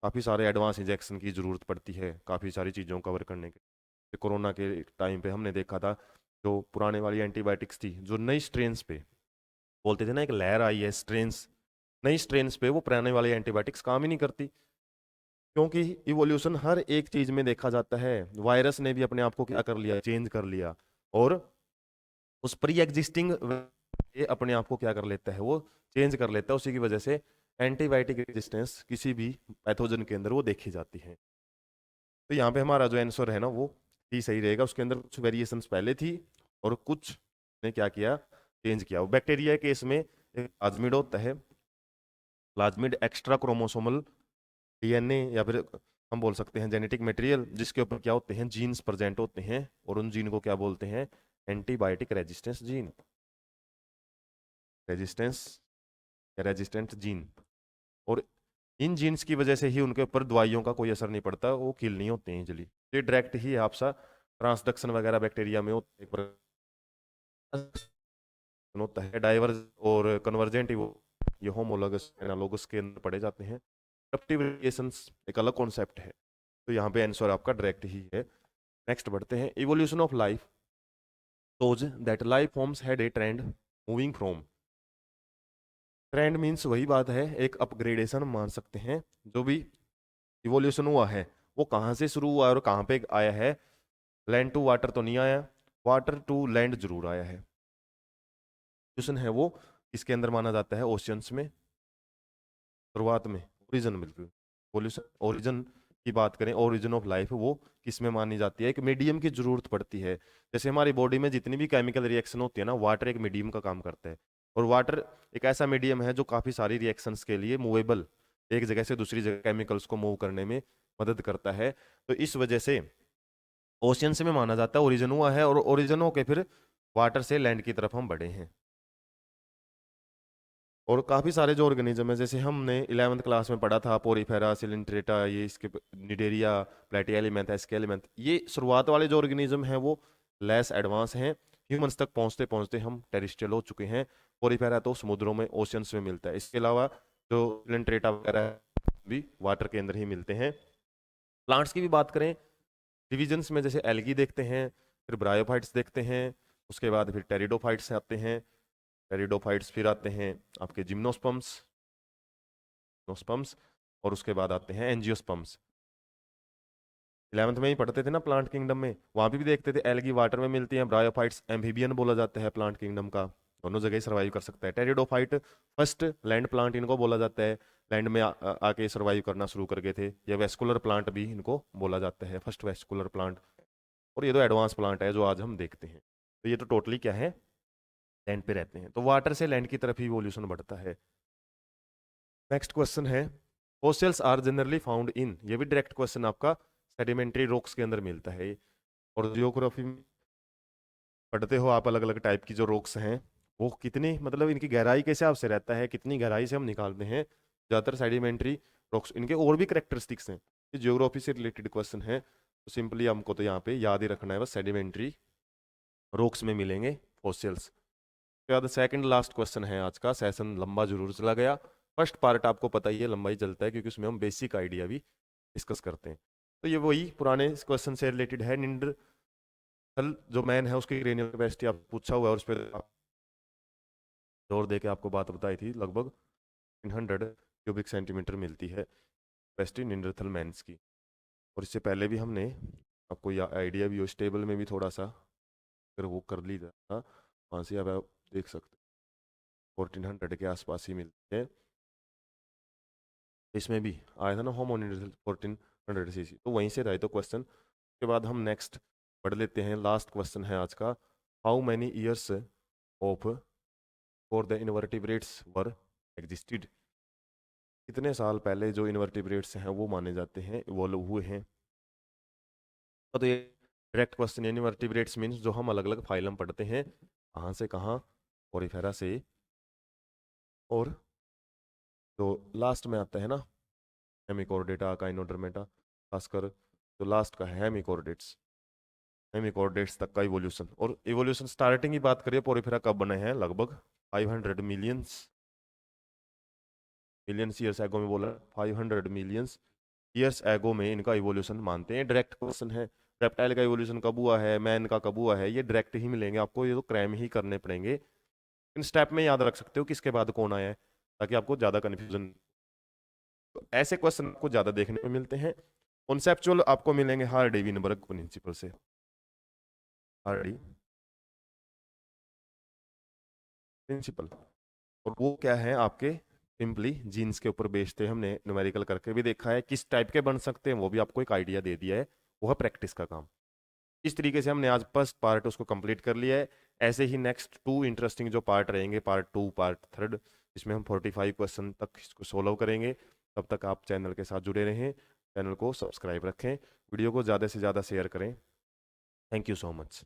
काफ़ी सारे एडवांस इंजेक्शन की ज़रूरत पड़ती है काफ़ी सारी चीज़ों को कवर करने के। कोरोना के टाइम पे हमने देखा था जो पुराने वाली एंटीबायोटिक्स थी, जो नई स्ट्रेन्स पे बोलते थे ना, एक लहर आई है स्ट्रेन्स, नई स्ट्रेन्स पे वो पुराने वाली एंटीबायोटिक्स काम ही नहीं करती, क्योंकि इवोल्यूशन हर एक चीज में देखा जाता है। वायरस ने भी अपने आप को क्या कर लिया, चेंज कर लिया, और उस प्री एग्जिस्टिंग ये अपने आप को क्या कर लेता है, वो चेंज कर लेता है। उसी की वजह से एंटीबायोटिक रेजिस्टेंस किसी भी पैथोजन के अंदर वो देखी जाती है। तो यहाँ पे हमारा जो आंसर है ना वो ही सही रहेगा। उसके अंदर कुछ वेरिएशंस पहले थी और कुछ ने क्या किया, चेंज किया। बैक्टीरिया के केस में एक प्लाज्मिड होता है, प्लाज्मिड एक्स्ट्रा क्रोमोसोमल डीएनए या फिर हम बोल सकते हैं जेनेटिक मटेरियल, जिसके ऊपर क्या होते हैं, जीन्स प्रेजेंट होते हैं, और उन जीन को क्या बोलते हैं, एंटीबायोटिक रेजिस्टेंस जीन, रेजिस्टेंस या रेजिस्टेंट जीन। और इन जीन्स की वजह से ही उनके ऊपर दवाइयों का कोई असर नहीं पड़ता, वो किल नहीं होते हैं इजिली। ये डायरेक्ट ही आपसा ट्रांसडक्शन वगैरह बैक्टीरिया में होता है, डाइवर्ज और कन्वर्जेंट ये होमोलोगस एनालोगस के अंदर पढ़े जाते हैं। एडप्टिव वेरिएशंस एक अलग कॉन्सेप्ट है। तो यहाँ पे आंसर आपका डायरेक्ट ही है। नेक्स्ट बढ़ते हैं, evolution of life shows that life forms had a trend moving from। Trend means वही बात है, एक अपग्रेडेशन मान सकते हैं। जो भी इवोल्यूशन हुआ है वो कहाँ से शुरू हुआ है और कहाँ पे आया है? लैंड टू वाटर तो नहीं आया, वाटर टू लैंड जरूर आया है। इवोल्यूशन है वो इसके अंदर माना जाता है ओशियंस में, शुरुआत में ओरिजिन, बिल्कुल इवोल्यूशन ओरिजिन की बात करें, ओरिजिन ऑफ लाइफ वो किस में मानी जाती है? एक मीडियम की जरूरत पड़ती है। जैसे हमारी बॉडी में जितनी भी केमिकल रिएक्शन होती है ना, वाटर एक मीडियम का काम करता है। और वाटर एक ऐसा मीडियम है जो काफी सारी रिएक्शंस के लिए मूवेबल, एक जगह से दूसरी जगह केमिकल्स को मूव करने में मदद करता है। तो इस वजह से ओशियन से में माना जाता है ओरिजिन हुआ है, और ओरिजिन होके फिर वाटर से लैंड की तरफ हम बढ़े हैं। और काफ़ी सारे जो ऑर्गेनिज्म है, जैसे हमने 11वीं क्लास में पढ़ा था पोरीफेरा, सिलिंट्रेटा, ये इसके निडेरिया, प्लेटिहेलिमेंथ, एस्केलिमेंथ, ये शुरुआत वाले जो ऑर्गेनिज्म हैं वो लेस एडवांस हैं। ह्यूमंस तक पहुंचते पहुंचते हम टेरिस्ट्रियल हो चुके हैं। पोरीफेरा तो समुद्रों में, ओशियंस में मिलता है। इसके अलावा जो सिलिंट्रेटा वगैरह भी वाटर के अंदर ही मिलते हैं। प्लांट्स की भी बात करें, डिविजन्स में जैसे एल्गी देखते हैं, फिर ब्रायोफाइट्स देखते हैं, उसके बाद फिर टेरिडोफाइट्स आते हैं, टेरिडोफाइट्स फिर आते हैं आपके जिम्नोस्पर्म्स, नोस्पर्म्स, और उसके बाद आते हैं एंजियोस्पर्म्स। 11वीं में ही पढ़ते थे ना प्लांट किंगडम में, वहां भी देखते थे एल्गी वाटर में मिलती हैं, ब्रायोफाइट्स एम्फीबियन बोला जाता है प्लांट किंगडम का, दोनों जगह ही सर्वाइव कर सकता है। टेरिडोफाइट फर्स्ट लैंड प्लांट इनको बोला जाता है, लैंड में आके सर्वाइव करना शुरू कर गए थे। या वेस्कुलर प्लांट भी इनको बोला जाता है, फर्स्ट वेस्कुलर प्लांट। और ये तो एडवांस प्लांट है जो आज हम देखते हैं। तो ये तो टोटली क्या है, लैंड पे रहते हैं। तो वाटर से लैंड की तरफ ही इवोल्यूशन बढ़ता है। नेक्स्ट क्वेश्चन है, fossils are generally found in, ये भी डायरेक्ट क्वेश्चन आपका सेडिमेंट्री रॉक्स के अंदर मिलता है। और जियोग्राफी में पढ़ते हो आप अलग अलग टाइप की जो रॉक्स हैं वो कितनी, मतलब इनकी गहराई के हिसाब से रहता है, कितनी गहराई से हम निकालते हैं ज़्यादातर सेडिमेंट्री रॉक्स, इनके और भी करेक्टरिस्टिक्स हैं। ये ज्योग्राफी से रिलेटेड क्वेश्चन है, तो सिंपली हमको तो यहाँ पे याद ही रखना है बस, सेडिमेंट्री रॉक्स में मिलेंगे फॉसिल्स। उसके बाद सेकंड लास्ट क्वेश्चन है आज का। सेशन लंबा जरूर चला गया, फर्स्ट पार्ट आपको पता ही है लंबा ही चलता है, क्योंकि उसमें हम बेसिक आइडिया भी डिस्कस करते हैं। तो ये वही पुराने क्वेश्चन से रिलेटेड है। निंडरथल जो मैन है उसकी क्रेनियल कैपेसिटी आप पूछा हुआ है, और उस पर जोर दे के आपको बात बताई थी, लगभग 300 क्यूबिक सेंटीमीटर मिलती है कैपेसिटी निंडरथल मैन्स की। और इससे पहले भी हमने आपको यह आइडिया भी हो, इस टेबल में भी थोड़ा सा अगर वो कर ली था, वहाँ से अब आप देख सकते हैं 1400 के आसपास ही मिलती है। इसमें भी आया था ना होमो निंडरथल 1400 सीसी, तो वहीं से था तो क्वेश्चन। के बाद हम नेक्स्ट पढ़ लेते हैं, लास्ट क्वेश्चन है आज का। How many years of for the invertebrates were existed. कितने साल पहले जो इनवर्टिब्रेट्स हैं वो माने जाते हैं, इवॉल्व हुए हैं। तो ये डायरेक्ट क्वेश्चन, इनवर्टिब्रेट्स मीन्स जो हम अलग अलग फाइलम पढ़ते हैं, कहाँ से कहाँ, पोरिफेरा से, और जो लास्ट में आता है ना हेमिकोर्डेटा, काइनोडर्मेटा, खासकर जो लास्ट का है हेमिकोर्डेट्स, हेमिकोर्डेट्स तक का इवोल्यूशन। और इवोल्यूशन स्टार्टिंग की बात करिए, पोरिफेरा कब बने हैं, लगभग 500 मिलियंस ईयर्स एगो में बोला, 500 मिलियंस ईयर्स एगो में इनका इवोल्यूशन मानते हैं। डायरेक्ट क्वेश्चन है, रेप्टाइल का इवोल्यूशन कब हुआ है, मैन का कब हुआ है, ये डायरेक्ट ही मिलेंगे आपको, ये तो क्रैम ही करने पड़ेंगे। इन स्टेप में याद रख सकते हो किसके बाद कौन आया है, ताकि आपको ज़्यादा कन्फ्यूजन। तो ऐसे क्वेश्चन आपको ज़्यादा देखने को मिलते हैं। कॉन्सेप्चुअल आपको मिलेंगे हार्डी विनबर्ग प्रिंसिपल से, हार्डी प्रिंसिपल। और वो क्या है आपके, सिंपली जीन्स के ऊपर बेस्ड थे, हमने न्यूमेरिकल करके भी देखा है, किस टाइप के बन सकते हैं वो भी आपको एक आइडिया दे दिया है, वो है प्रैक्टिस का काम। इस तरीके से हमने आज फर्स्ट पार्ट उसको कंप्लीट कर लिया है। ऐसे ही नेक्स्ट 2 इंटरेस्टिंग जो पार्ट रहेंगे, पार्ट 2 पार्ट 3, इसमें हम 45 क्वेश्चन तक इसको सोल्व करेंगे। तब तक आप चैनल के साथ जुड़े रहें, चैनल को सब्सक्राइब रखें, वीडियो को ज़्यादा से ज़्यादा शेयर करें। Thank you so much.